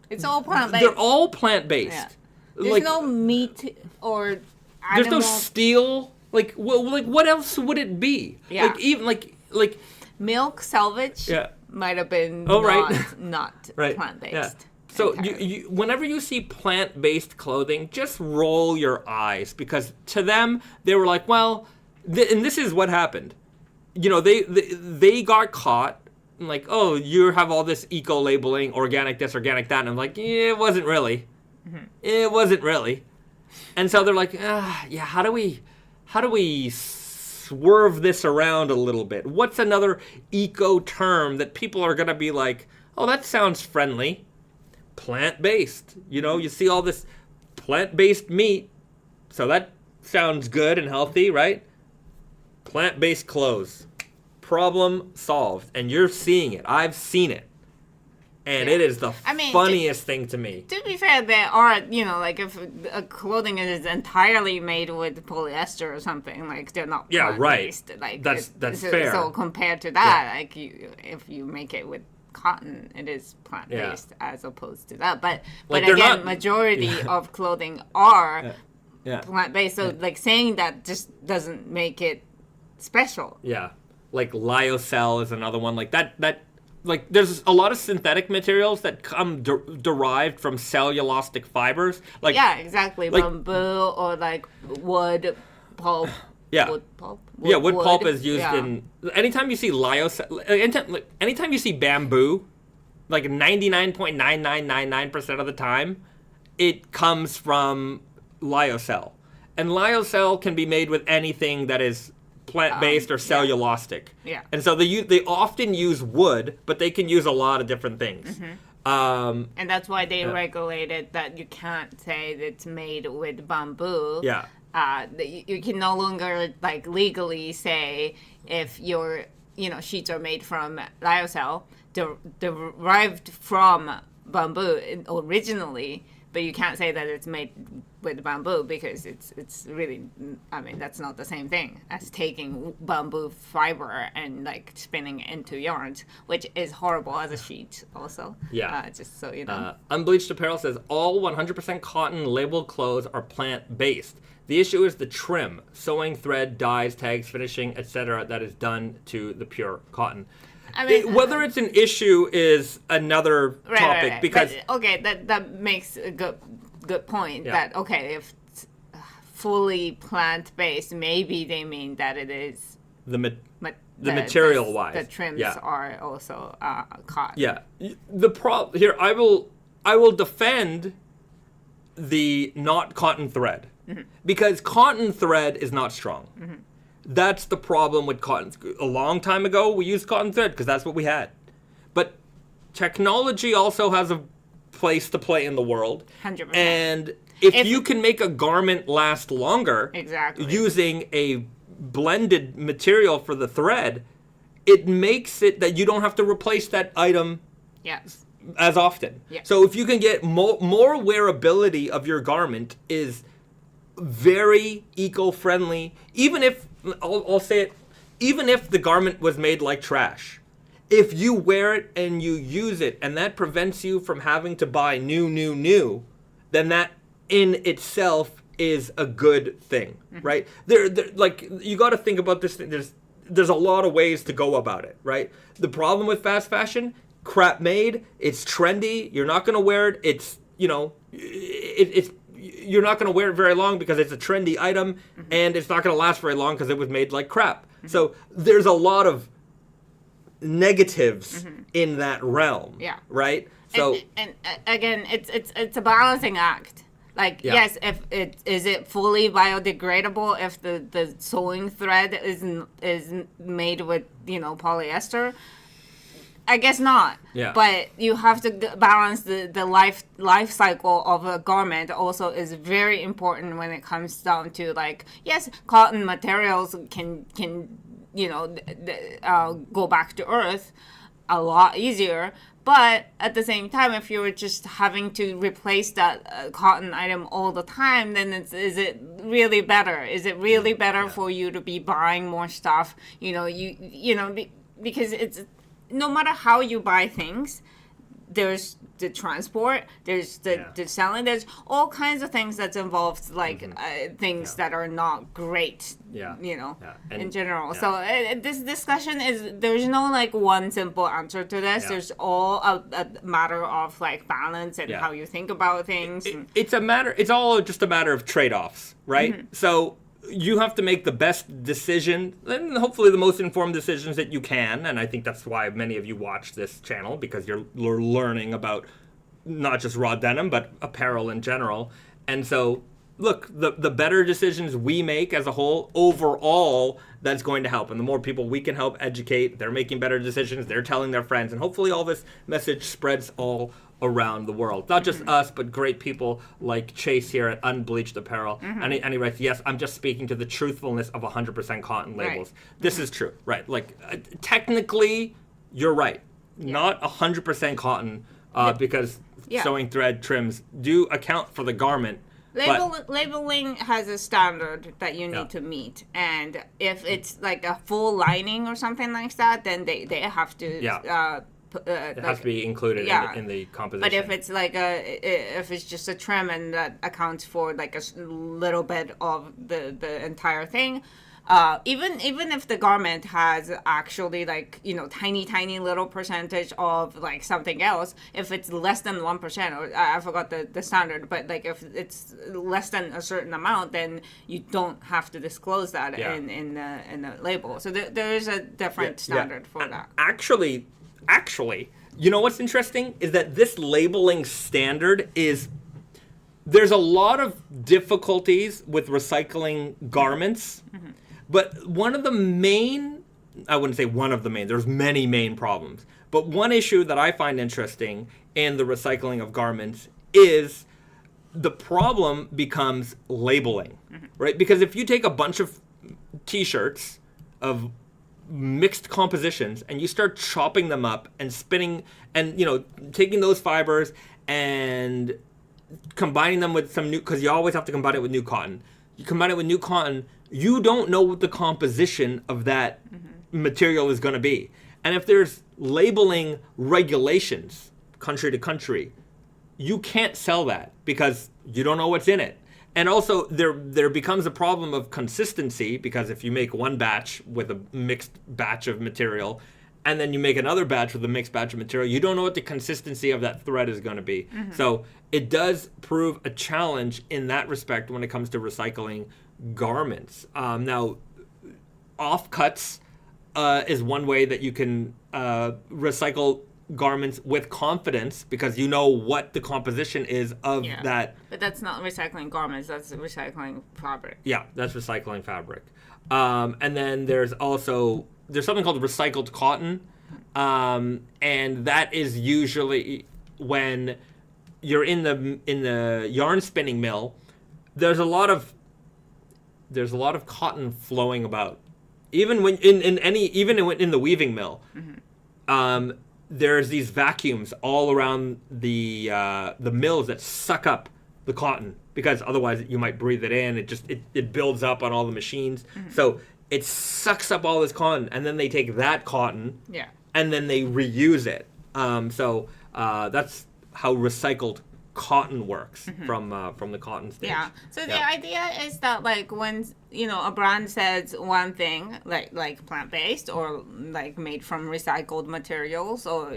it's all plant-based. They're all plant-based. Yeah. There's no meat or animal. There's no steel. What else would it be? Yeah. Milk salvage. Yeah. Might have been not right. plant-based. Yeah. So whenever you see plant-based clothing, just roll your eyes, because to them they were like, well, and this is what happened. They got caught oh, you have all this eco labeling, organic this, organic that, and I'm like, yeah, it wasn't really. It wasn't really. And so they're like, yeah, how do we swerve this around a little bit? What's another eco term that people are going to be like, oh, that sounds friendly? Plant-based. You see all this plant-based meat, so that sounds good and healthy, right? Plant-based clothes. Problem solved. And you're seeing it. I've seen it. And it is the funniest thing to me. To be fair, there are, if a clothing is entirely made with polyester or something, they're not plant-based. Right. That's fair. So compared to that, if you make it with cotton, it is plant-based as opposed to that. But again, majority of clothing are plant-based. So saying that just doesn't make it special. Yeah. Lyocell is another one. There's a lot of synthetic materials that come derived from cellulosic fibers. Exactly. Bamboo or wood pulp. Yeah. Wood pulp. Wood pulp is used in. Anytime you see lyocell, anytime you see bamboo, 99.9999% of the time, it comes from lyocell, and lyocell can be made with anything that is plant-based or cellulosic. Yeah. And so they often use wood, but they can use a lot of different things. And that's why they regulated that you can't say that it's made with bamboo. Yeah. You can no longer legally say if your sheets are made from lyocell, derived from bamboo originally, but you can't say that it's made with bamboo because it's really, that's not the same thing as taking bamboo fiber and spinning it into yarns, which is horrible as a sheet also. Yeah. Just so you know. Unbleached Apparel says all 100% cotton labeled clothes are plant-based. The issue is the trim, sewing, thread, dyes, tags, finishing, etc. that is done to the pure cotton. Whether it's an issue is another topic. Right. Because that makes a good point. That if it's fully plant-based, maybe they mean that it is the material wise. The trims are also cotton. Yeah. The problem here, I will defend the not cotton thread, because cotton thread is not strong. That's the problem with cotton. A long time ago, we used cotton thread because that's what we had. But technology also has a place to play in the world. 100%. And if you can make a garment last longer using a blended material for the thread, it makes it that you don't have to replace that item as often. Yeah. So if you can get more wearability of your garment is very eco-friendly, even if I'll say it, even if the garment was made like trash, if you wear it and you use it and that prevents you from having to buy new, then that in itself is a good thing, right? Like, you got to think about this thing. There's a lot of ways to go about it, right? The problem with fast fashion, crap made, it's trendy, you're not going to wear it, it's, you know, it's you're not going to wear it very long because it's a trendy item, and it's not going to last very long because it was made like crap. So there's a lot of negatives in that realm, right? So and again, it's a balancing act. Like, yes, if is it fully biodegradable if the sewing thread is made with, you know, polyester? I guess not. Yeah. But you have to balance the life cycle of a garment. Also, is very important when it comes down to, like, yes, cotton materials can you know go back to earth a lot easier. But at the same time, if you're just having to replace that cotton item all the time, then is it really better? Is it really better for you to be buying more stuff? You know, because it's, no matter how you buy things, there's the transport, there's the selling, there's all kinds of things that's involved, like things that are not great, you know, in general. So this discussion there's no like one simple answer to this. There's all a matter of like balance and how you think about things. It's all just a matter of trade-offs, right? So you have to make the best decision, and hopefully the most informed decisions that you can. And I think that's why many of you watch this channel, because you're learning about not just raw denim, but apparel in general. And so, look, the better decisions we make as a whole, overall, that's going to help. And the more people we can help educate, they're making better decisions, they're telling their friends. And hopefully all this message spreads all around the world. Not just us, but great people like Chase here at Unbleached Apparel. And he writes, yes, I'm just speaking to the truthfulness of 100% cotton labels. This is true, right? Like, technically, you're right. Not 100% cotton, because sewing thread trims do account for the garment. Labeling has a standard that you need to meet, and if it's like a full lining or something like that, then they have to it has to be included in the composition. But if it's like if it's just a trim and that accounts for like a little bit of the entire thing, even if the garment has actually like, you know, tiny little percentage of like something else, if it's less than 1%, or I forgot the standard, but like if it's less than a certain amount, then you don't have to disclose that in the label. So there is a different standard for that. Actually, you know what's interesting is that this labeling standard there's a lot of difficulties with recycling garments, but one of the main, I wouldn't say one of the main, there's many main problems, but one issue that I find interesting in the recycling of garments is the problem becomes labeling, right? Because if you take a bunch of t-shirts of mixed compositions and you start chopping them up and spinning and, you know, taking those fibers and combining them with some new, because you always have to combine it with new cotton. You combine it with new cotton, you don't know what the composition of that material is going to be. And if there's labeling regulations country to country, you can't sell that because you don't know what's in it. And also, there becomes a problem of consistency, because if you make one batch with a mixed batch of material, and then you make another batch with a mixed batch of material, you don't know what the consistency of that thread is going to be. So it does prove a challenge in that respect when it comes to recycling garments. Now, offcuts is one way that you can recycle garments with confidence, because you know what the composition is of that. But that's not recycling garments, that's recycling fabric. Yeah, that's recycling fabric. And then there's something called recycled cotton, and that is usually when you're in the yarn spinning mill. There's a lot of cotton flowing about, even when in the weaving mill. There's these vacuums all around the mills that suck up the cotton, because otherwise you might breathe it in. It builds up on all the machines. So it sucks up all this cotton, and then they take that cotton Yeah. and then they reuse it. So that's how recycled cotton works from the cotton stage. Yeah. So the idea is that like when a brand says one thing like plant-based or like made from recycled materials or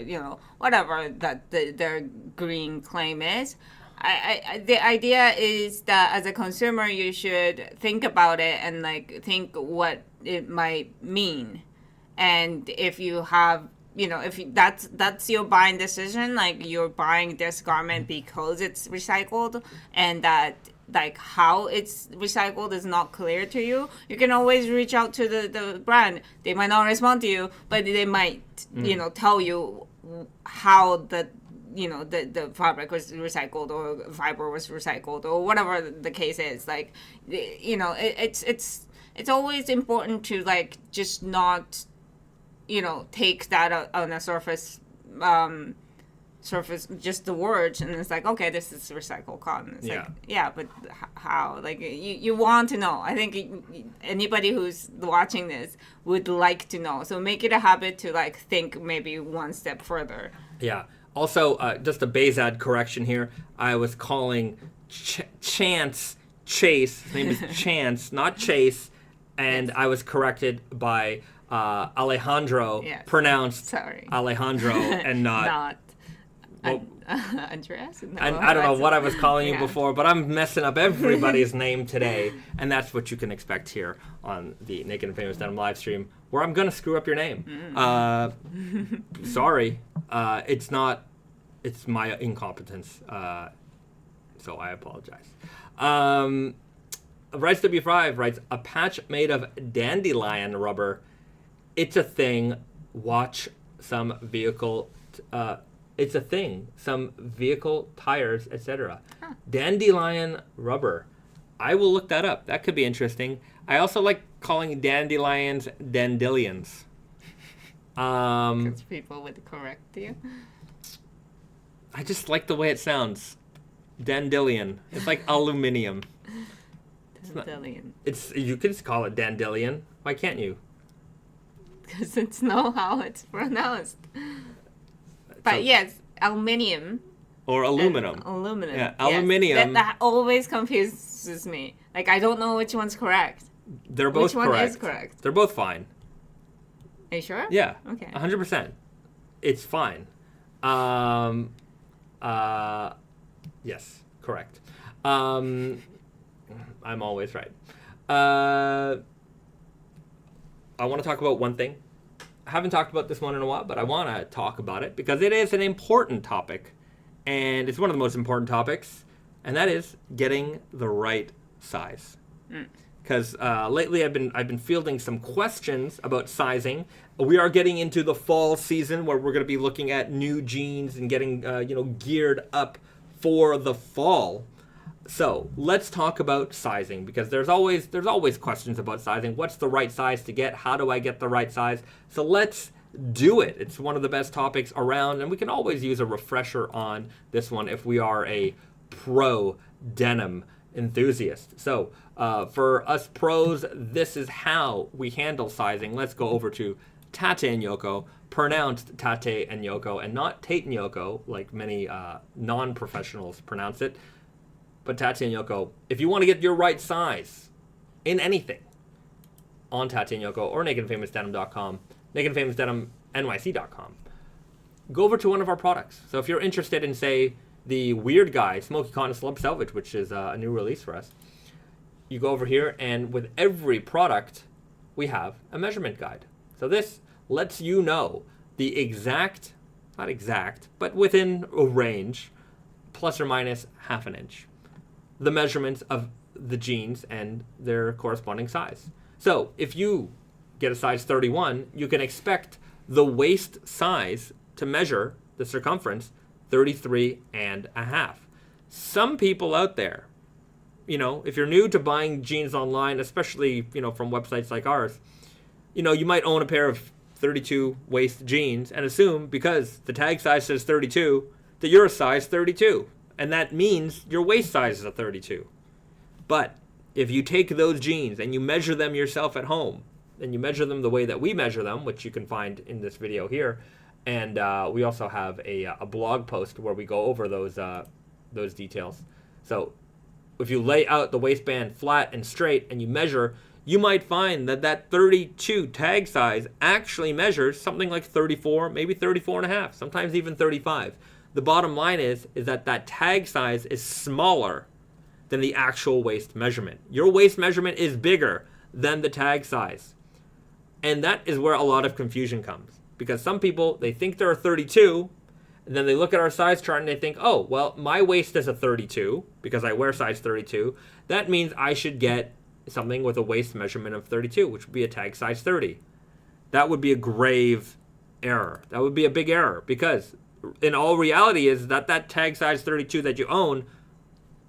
whatever that their green claim is, the idea is that as a consumer you should think about it and like think what it might mean, and if you have that's your buying decision, like you're buying this garment because it's recycled, and that like how it's recycled is not clear to you, you can always reach out to the brand. They might not respond to you, but they might tell you how the fabric was recycled or fiber was recycled or whatever the case is. Like it's always important to like just not take that on a surface, just the words, and it's like, okay, this is recycled cotton. It's like, but how? Like, you want to know. I think anybody who's watching this would like to know. So make it a habit to, like, think maybe one step further. Yeah. Also, just a Bahzad correction here. I was calling Chance Chase. His name is Chance, not Chase. And I was corrected by Alejandro, pronounced Alejandro and not Andreas. No, I don't know what I was calling you before, but I'm messing up everybody's name today, and that's what you can expect here on the Naked and Famous Denim live stream, where I'm gonna screw up your name. Sorry, it's not. It's my incompetence. So I apologize. Rice W5 writes, a patch made of dandelion rubber. It's a thing. Watch some vehicle. It's a thing. Some vehicle tires, etc. Huh. Dandelion rubber. I will look that up. That could be interesting. I also like calling dandelions dandelions. Because people would correct you. I just like the way it sounds. Dandelion. It's like aluminium. Dandelion. You can call it dandelion. Why can't you? Because it's not how it's pronounced. But yes, aluminium. Or aluminum. Aluminum. Yeah, aluminium. That always confuses me. Like, I don't know which one's correct. They're both correct. Which one is correct? They're both fine. Are you sure? Yeah. Okay. 100%. It's fine. Yes, correct. I'm always right. I want to talk about one thing. I haven't talked about this one in a while, but I want to talk about it because it is an important topic, and it's one of the most important topics, and that is getting the right size. Because lately I've been fielding some questions about sizing. We are getting into the fall season where we're going to be looking at new jeans and getting geared up for the fall. So let's talk about sizing, because there's always questions about sizing. What's the right size to get? How do I get the right size? So let's do it. It's one of the best topics around, and we can always use a refresher on this one if we are a pro denim enthusiast. So for us pros, this is how we handle sizing. Let's go over to Tate and Yoko, pronounced Tate and Yoko, and not Tate and Yoko like many non-professionals pronounce it. But Tate and Yoko, if you want to get your right size in anything on Tate and Yoko or nakedandfamousdenim.com, nakedandfamousdenimnyc.com, go over to one of our products. So if you're interested in, say, the Weird Guy Smoky Cotton Salvaged Selvedge, which is a new release for us, you go over here, and with every product, we have a measurement guide. So this lets you know the exact, not exact, but within a range, plus or minus half an inch, the measurements of the jeans and their corresponding size. So if you get a size 31, you can expect the waist size to measure the circumference 33 and a half. Some people out there, if you're new to buying jeans online, especially, from websites like ours, you might own a pair of 32 waist jeans and assume because the tag size says 32 that you're a size 32. And that means your waist size is a 32. But if you take those jeans and you measure them yourself at home, and you measure them the way that we measure them, which you can find in this video here. And we also have a blog post where we go over those details. So if you lay out the waistband flat and straight and you measure, you might find that 32 tag size actually measures something like 34, maybe 34 and a half, sometimes even 35. The bottom line is that tag size is smaller than the actual waist measurement. Your waist measurement is bigger than the tag size. And that is where a lot of confusion comes. Because some people, they think they're a 32, and then they look at our size chart and they think, oh, well, my waist is a 32 because I wear size 32. That means I should get something with a waist measurement of 32, which would be a tag size 30. That would be a grave error. That would be a big error because in all reality is that tag size 32 that you own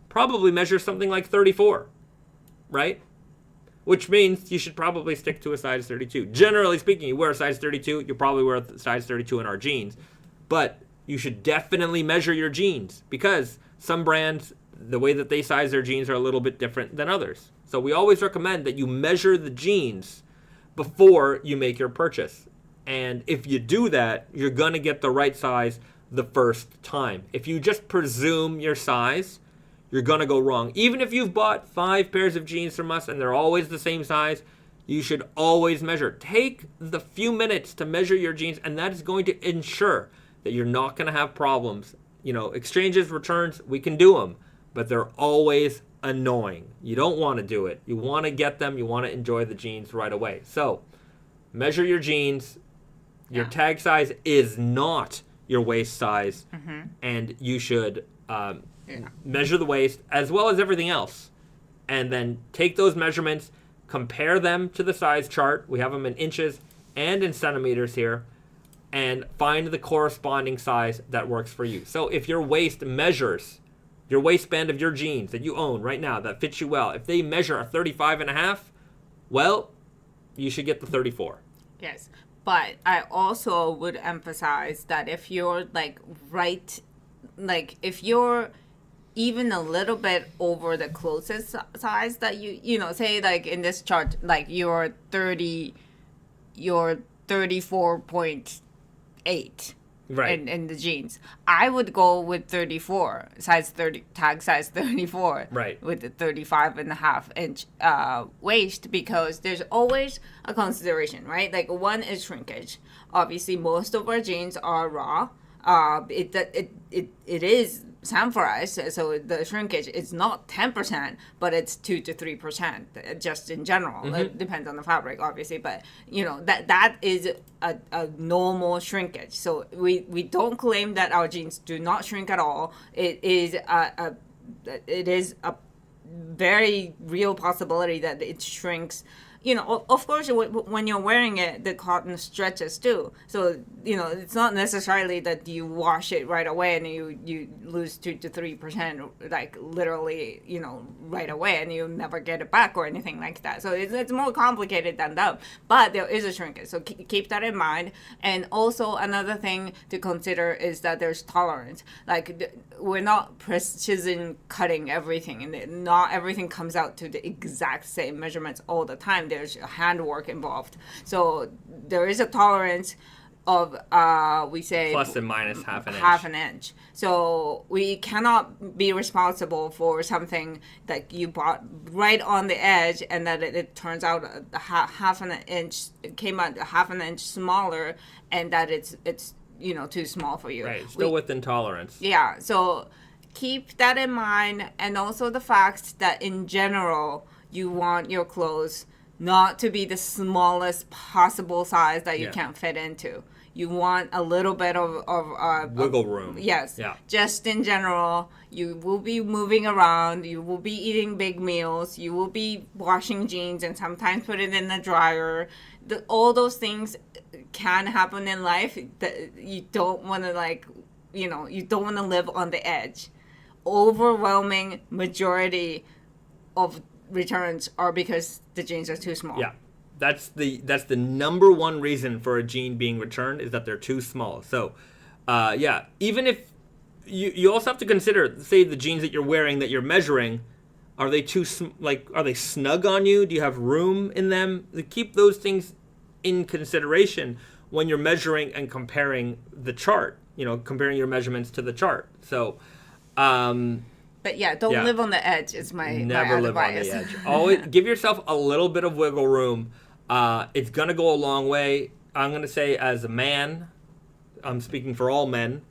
probably measures something like 34, right? Which means you should probably stick to a size 32. Generally speaking, you wear a size 32, you probably wear a size 32 in our jeans. But you should definitely measure your jeans because some brands, the way that they size their jeans are a little bit different than others. So we always recommend that you measure the jeans before you make your purchase. And if you do that, you're going to get the right size the first time. If you just presume your size, you're going to go wrong. Even if you've bought 5 pairs of jeans from us and they're always the same size, you should always measure. Take the few minutes to measure your jeans, and that is going to ensure that you're not going to have problems. You know, exchanges, returns, we can do them, but they're always annoying. You don't want to do it. You want to get them. You want to enjoy the jeans right away. So measure your jeans. Your tag size is not your waist size, and you should measure the waist as well as everything else, and then take those measurements, compare them to the size chart. We have them in inches and in centimeters here, and find the corresponding size that works for you. So if your waist measures, your waistband of your jeans that you own right now that fits you well, if they measure a 35 and a half, well, you should get the 34. Yes. But I also would emphasize that if you're if you're even a little bit over the closest size that you know, say like in this chart, like you're 34.8 right in the jeans, I would go with 34, size 30, tag size 34, right, with the 35 and a half inch waist, because there's always a consideration, right? Like one is shrinkage. Obviously, most of our jeans are raw. It is sanforized, so the shrinkage is not 10%, but it's 2 to 3% just in general. It depends on the fabric, obviously, but you know that is a normal shrinkage. So we don't claim that our jeans do not shrink at all. It is a very real possibility that it shrinks. You know, of course, when you're wearing it, the cotton stretches too. So, you know, it's not necessarily that you wash it right away and you lose 2 to 3%, like literally, you know, right away, and you never get it back or anything like that. So it's more complicated than that. But there is a shrinkage. So keep that in mind. And also another thing to consider is that there's tolerance. Like we're not precision cutting everything, and not everything comes out to the exact same measurements all the time. There's handwork involved, so there is a tolerance of we say plus and minus half an inch. So we cannot be responsible for something that you bought right on the edge and that it turns out half an inch, it came out half an inch smaller, and that it's you know too small for you. Right, still within tolerance. Yeah, so keep that in mind, and also the fact that in general you want your clothes not to be the smallest possible size that you can't fit into. You want a little bit of wiggle room. Yes. Yeah. Just in general, you will be moving around. You will be eating big meals. You will be washing jeans and sometimes put it in the dryer. All those things can happen in life that you don't want to you don't want to live on the edge. Overwhelming majority of returns are because the jeans are too small. Yeah, that's the number one reason for a jean being returned, is that they're too small. So even if you also have to consider, say, the jeans that you're wearing that you're measuring Are they are they snug on you? Do you have room in them? Keep those things in consideration when you're measuring and comparing the chart, comparing your measurements to the chart. So, but yeah, don't live on the edge is my never live on advice. the edge. Always give yourself a little bit of wiggle room. It's going to go a long way. I'm going to say as a man, I'm speaking for all men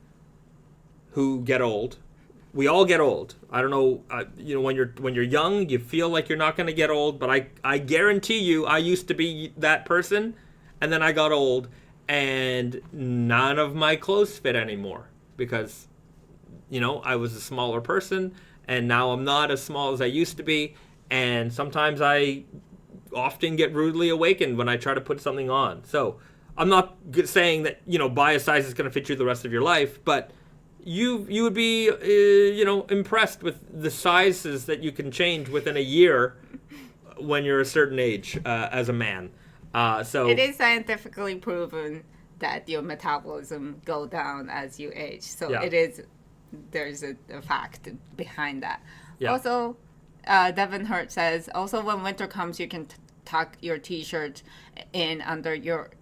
who get old. We all get old. I don't know, when you're young, you feel like you're not going to get old, but I guarantee you I used to be that person, and then I got old, and none of my clothes fit anymore because, I was a smaller person, and now I'm not as small as I used to be, and sometimes I often get rudely awakened when I try to put something on. So I'm not saying that, buy a size that's going to fit you the rest of your life, but you would be, impressed with the sizes that you can change within a year when you're a certain age as a man. So it is scientifically proven that your metabolism go down as you age. So there's a fact behind that. Yeah. Also, Devin Hurt says, also when winter comes, you can tuck your t-shirt under your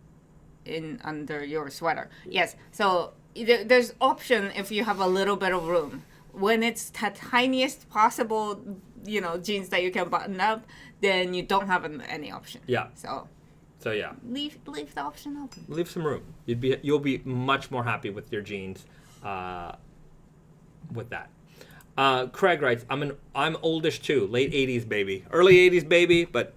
sweater. Yes. So there's option if you have a little bit of room. When it's the tiniest possible, jeans that you can button up, then you don't have any option. Yeah. So yeah. Leave the option open. Leave some room. You'll be much more happy with your jeans, with that. Craig writes, I'm oldish too, late 80s baby, early 80s baby, but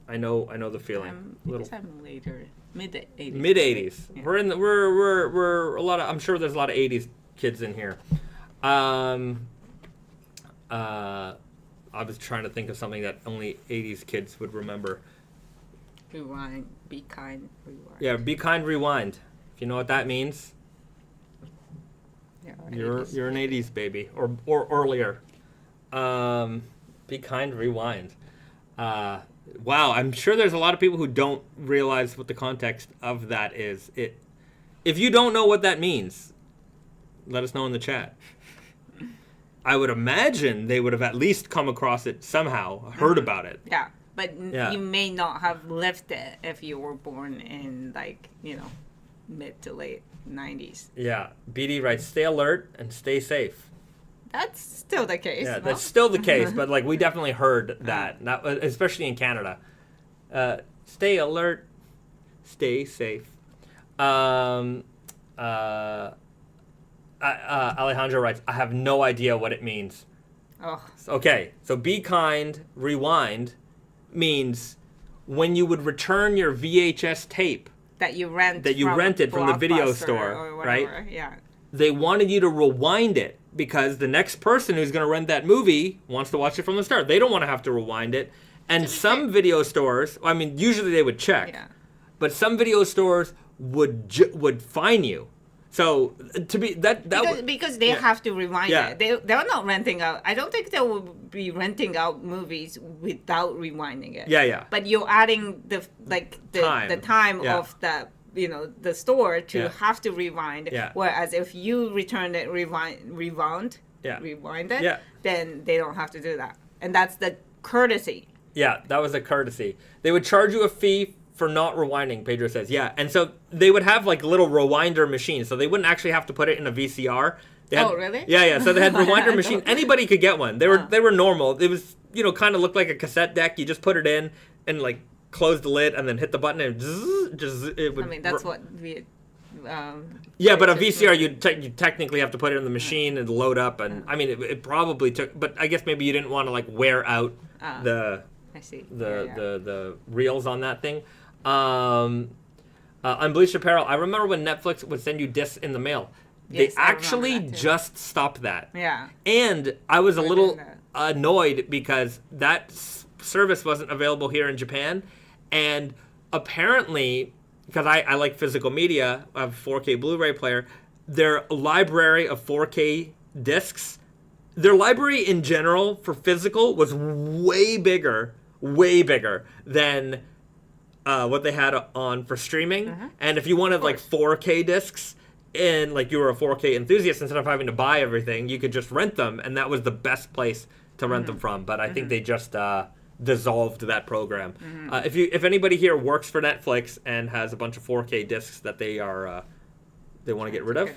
I know the feeling. I'm later. Mid 80s. Yeah. We're a lot of. I'm sure there's a lot of 80s kids in here. I was trying to think of something that only 80s kids would remember. Rewind. Be kind. Rewind. Yeah, be kind. Rewind. If you know what that means. Yeah, you're an 80s baby or earlier. Be kind. Rewind. Wow, I'm sure there's a lot of people who don't realize what the context of that is. If you don't know what that means, let us know in the chat. I would imagine they would have at least come across it somehow, heard about it. Yeah, but you may not have lived it if you were born in, mid to late 90s. Yeah, BD writes, stay alert and stay safe. That's still the case. Yeah, that's still the case, but we definitely heard that, especially in Canada. Stay alert, stay safe. Alejandro writes, I have no idea what it means. Oh. Okay, so be kind, rewind means when you would return your VHS tape that you rented from the video store, right? Yeah. They wanted you to rewind it because the next person who's going to rent that movie wants to watch it from the start. They don't want to have to rewind it. And some video stores, usually they would check, but some video stores would fine you. So to be because they have to rewind it. They're not renting out. I don't think they will be renting out movies without rewinding it. Yeah. But you're adding the time of the the store to have to rewind. Yeah. Whereas if you return it rewind it, then they don't have to do that. And that's the courtesy. Yeah, that was a courtesy. They would charge you a fee for not rewinding, Pedro says. Yeah, and so they would have little rewinder machines, so they wouldn't actually have to put it in a VCR. Oh, really? Yeah. So they had rewinder machine. Anybody could get one. They were normal. It was kind of looked like a cassette deck. You just put it in and close the lid and then hit the button and it would. That's what we. Yeah, but a VCR you technically have to put it in the machine and load up, and it probably took. But I guess maybe you didn't want to wear out the. I see. The reels on that thing. Unbleached Apparel. I remember when Netflix would send you discs in the mail. They actually just stopped that. Yeah. And I was a little annoyed because that service wasn't available here in Japan. And apparently, because I like physical media, I have a 4K Blu-ray player, their library of 4K discs, their library in general for physical was way bigger than what they had on for streaming. Uh-huh. And if you wanted 4K discs and you were a 4K enthusiast, instead of having to buy everything, you could just rent them, and that was the best place to rent them from, but I think they just dissolved that program. If anybody here works for Netflix and has a bunch of 4K discs that they want to get rid of,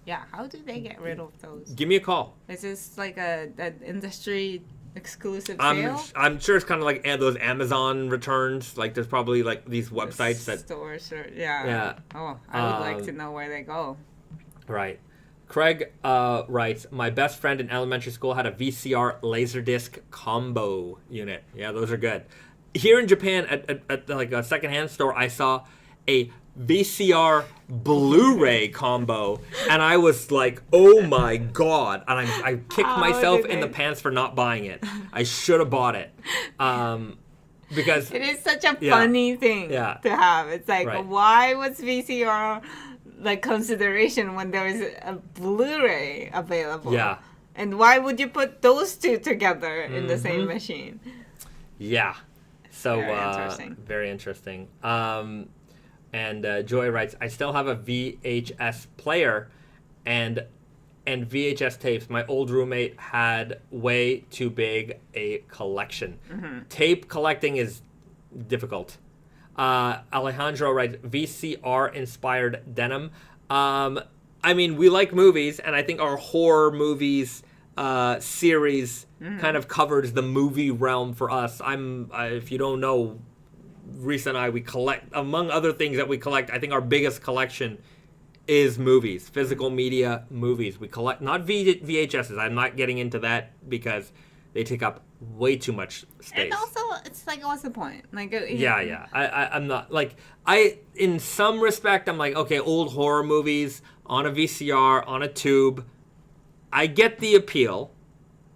yeah, how do they get rid of those? give me a call. Is this like an industry exclusive sale? I'm sure it's kind of like those Amazon returns. Like there's probably like these websites that stores or yeah. Yeah. Oh, I would like to know where they go. Right. Craig writes, my best friend in elementary school had a VCR Laserdisc combo unit. Yeah, those are good. Here in Japan, at like a secondhand store, I saw a VCR Blu-ray combo, and I was like, oh my god, and I kicked myself in the pants for not buying it. I should have bought it. Because it is such a funny thing to have. It's like, why was VCR like consideration when there was a Blu-ray available? Yeah. And why would you put those two together in the same machine? Yeah. So very interesting. And Joy writes, I still have a VHS player and VHS tapes. My old roommate had way too big a collection. Tape collecting is difficult. Alejandro writes, VCR-inspired denim. I mean, we like movies, and I think our horror movies series kind of covers the movie realm for us. If you don't know, Risa and I, we collect, among other things that we collect, I think our biggest collection is movies, physical media movies. We collect, not VHSs. I'm not getting into that because they take up way too much space. And also, it's like, what's the point? Like, I'm not, like, in some respect, I'm like, okay, old horror movies on a VCR, on a tube, I get the appeal.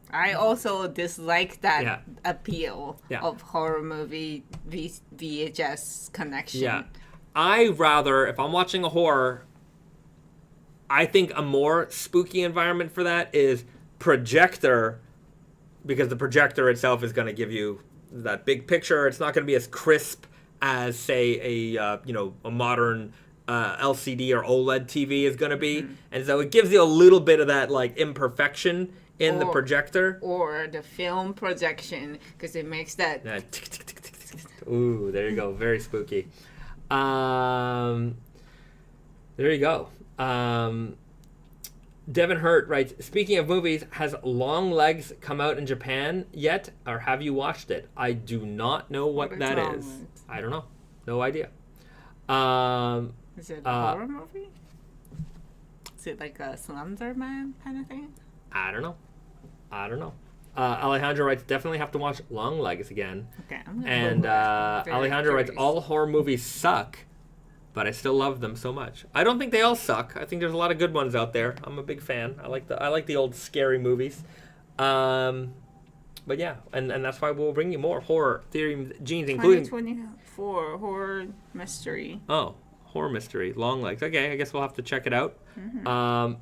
I also dislike that appeal of horror movie VHS connection. Yeah. I rather, if I'm watching a horror, I think a more spooky environment for that is projector, because the projector itself is going to give you that big picture. It's not going to be as crisp as, say, a modern LCD or OLED TV is going to be. And so it gives you a little bit of that like imperfection in the projector. Or the film projection, because it makes that... Ooh, there you go. Very spooky. There you go. Devin Hurt writes, speaking of movies, has Long Legs come out in Japan yet, or have you watched it? I do not know what that is. I don't know. No idea. Is it a horror movie? Is it like a Slender Man kind of thing? I don't know. Alejandro writes, definitely have to watch Long Legs again. Okay, and Alejandro writes, all horror movies suck, but I still love them so much. I don't think they all suck. I think there's a lot of good ones out there. I'm a big fan. I like the old scary movies. But yeah, and that's why we'll bring you more horror themed jeans, including 2024 horror mystery. Oh, horror mystery, Long Legs. Okay, I guess we'll have to check it out.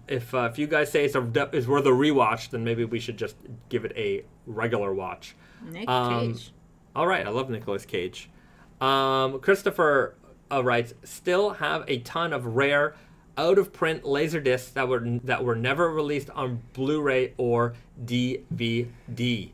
If you guys say it's worth a rewatch, then maybe we should just give it a regular watch. Nick Cage. All right, I love Nicolas Cage. Christopher writes, still have a ton of rare out-of-print Laserdiscs that were never released on Blu-ray or DVD.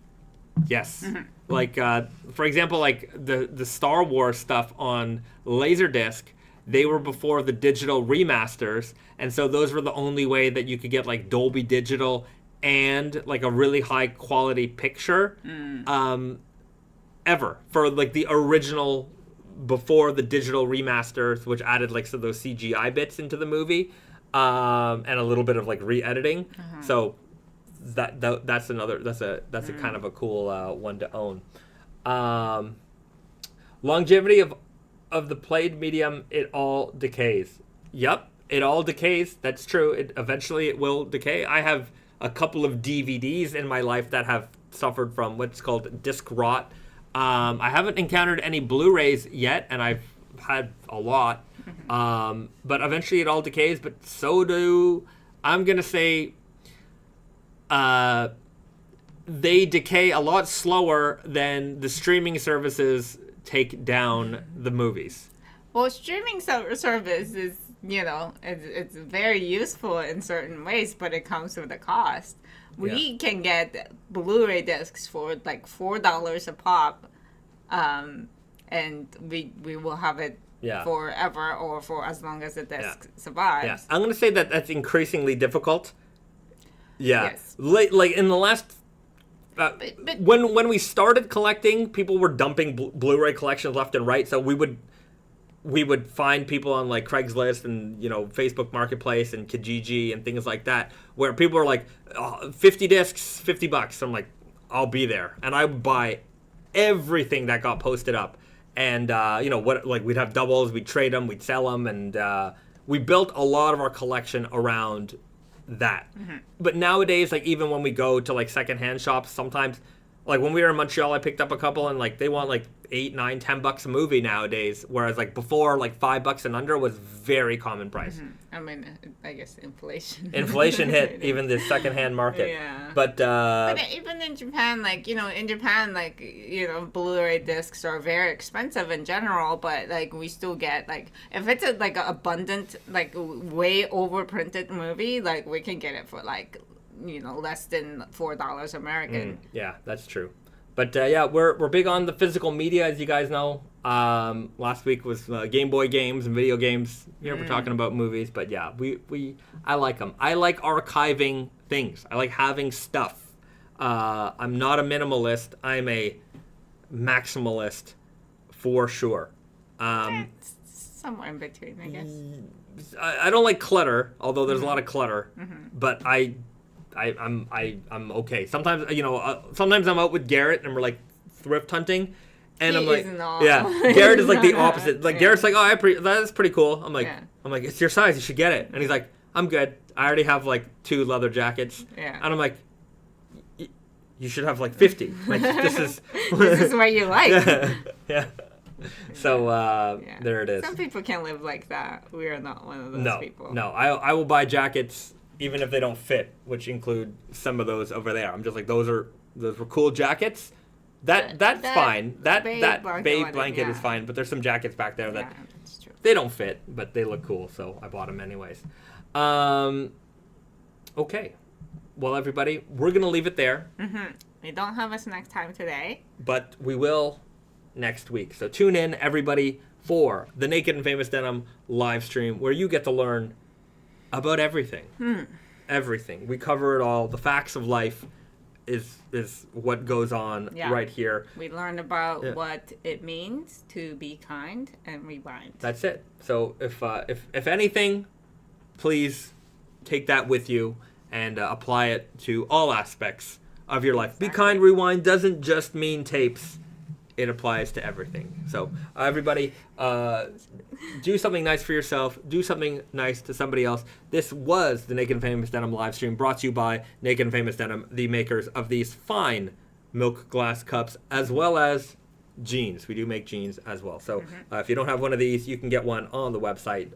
Yes. Like, for example, like the Star Wars stuff on Laserdisc, they were before the digital remasters, and so those were the only way that you could get like Dolby Digital and like a really high quality picture ever for like the original before the digital remasters, which added like some of those CGI bits into the movie and a little bit of like re-editing. So that's a kind of a cool one to own. Longevity of the played medium, it all decays. Yep, it all decays. That's true. Eventually it will decay. I have a couple of DVDs in my life that have suffered from what's called disc rot. I haven't encountered any Blu-rays yet, and I've had a lot. But eventually it all decays, but so do, I'm going to say, they decay a lot slower than the streaming services take down the movies. Well, streaming service is you know, it's very useful in certain ways, but it comes with a cost. We can get Blu-ray discs for like $4 a pop, and we will have it forever or for as long as the disc survives. Yeah. I'm going to say that that's increasingly difficult. Yeah. Yes. Like in the last... but when we started collecting, people were dumping Blu-ray collections left and right, so we would find people on like Craigslist and, you know, Facebook Marketplace and Kijiji and things like that, where people are like, 50 discs, $50. I'm like, I'll be there. And I would buy everything that got posted up. And, you know, we'd have doubles, we'd trade them, we'd sell them. And we built a lot of our collection around that. Mm-hmm. But nowadays, like, even when we go to like secondhand shops, sometimes, like when we were in Montreal, I picked up a couple and like they want like $8, $9, $10 a movie nowadays. Whereas like before, like $5 and under was very common price. Mm-hmm. I mean, I guess inflation. Inflation hit even the secondhand market. Yeah. But even in Japan, like, you know, like, you know, Blu-ray discs are very expensive in general, but like we still get like, if it's a like abundant, like way overprinted movie, like we can get it for like, you know, less than $4 American. Yeah, that's true. But yeah, we're big on the physical media, as you guys know. Last week was Game Boy games and video games. Here we're talking about movies, but yeah, I like them. I like archiving things. I like having stuff. I'm not a minimalist. I'm a maximalist for sure. Somewhere in between, I guess. I don't like clutter, although there's a lot of clutter. But I'm okay. Sometimes, you know, sometimes I'm out with Garrett and we're like thrift hunting, and I'm like, Garrett is like the opposite. Like Garrett's like, that's pretty cool. I'm like, it's your size, you should get it. And he's like, I'm good. I already have like 2 leather jackets. Yeah. And I'm like, you should have like 50. Like this is what you like. Yeah. So there it is. Some people can't live like that. We are not one of those people. No, I will buy jackets even if they don't fit, which include some of those over there. I'm just like, those were cool jackets. That's fine. That babe blanket is fine, but there's some jackets back there that that's true. They don't fit, but they look cool, so I bought them anyways. Okay. Well, everybody, we're going to leave it there. We don't have a snack time today. But we will next week. So tune in, everybody, for the Naked and Famous Denim live stream, where you get to learn about everything. Everything. We cover it all. The facts of life is what goes on right here. We learn about what it means to be kind and rewind. That's it. So if anything, please take that with you and apply it to all aspects of your life. Exactly. Be kind, rewind doesn't just mean tapes. It applies to everything. So everybody, do something nice for yourself. Do something nice to somebody else. This was the Naked and Famous Denim live stream, brought to you by Naked and Famous Denim, the makers of these fine milk glass cups, as well as jeans. We do make jeans as well. So if you don't have one of these, you can get one on the website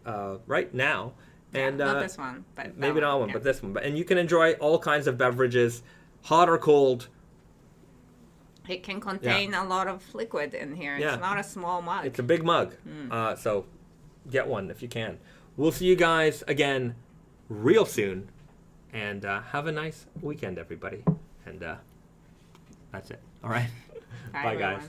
right now. And not this one, but maybe not one, but this one. And you can enjoy all kinds of beverages, hot or cold. It can contain a lot of liquid in here. It's not a small mug. It's a big mug. So get one if you can. We'll see you guys again real soon. And have a nice weekend, everybody. And that's it. All right. Bye guys.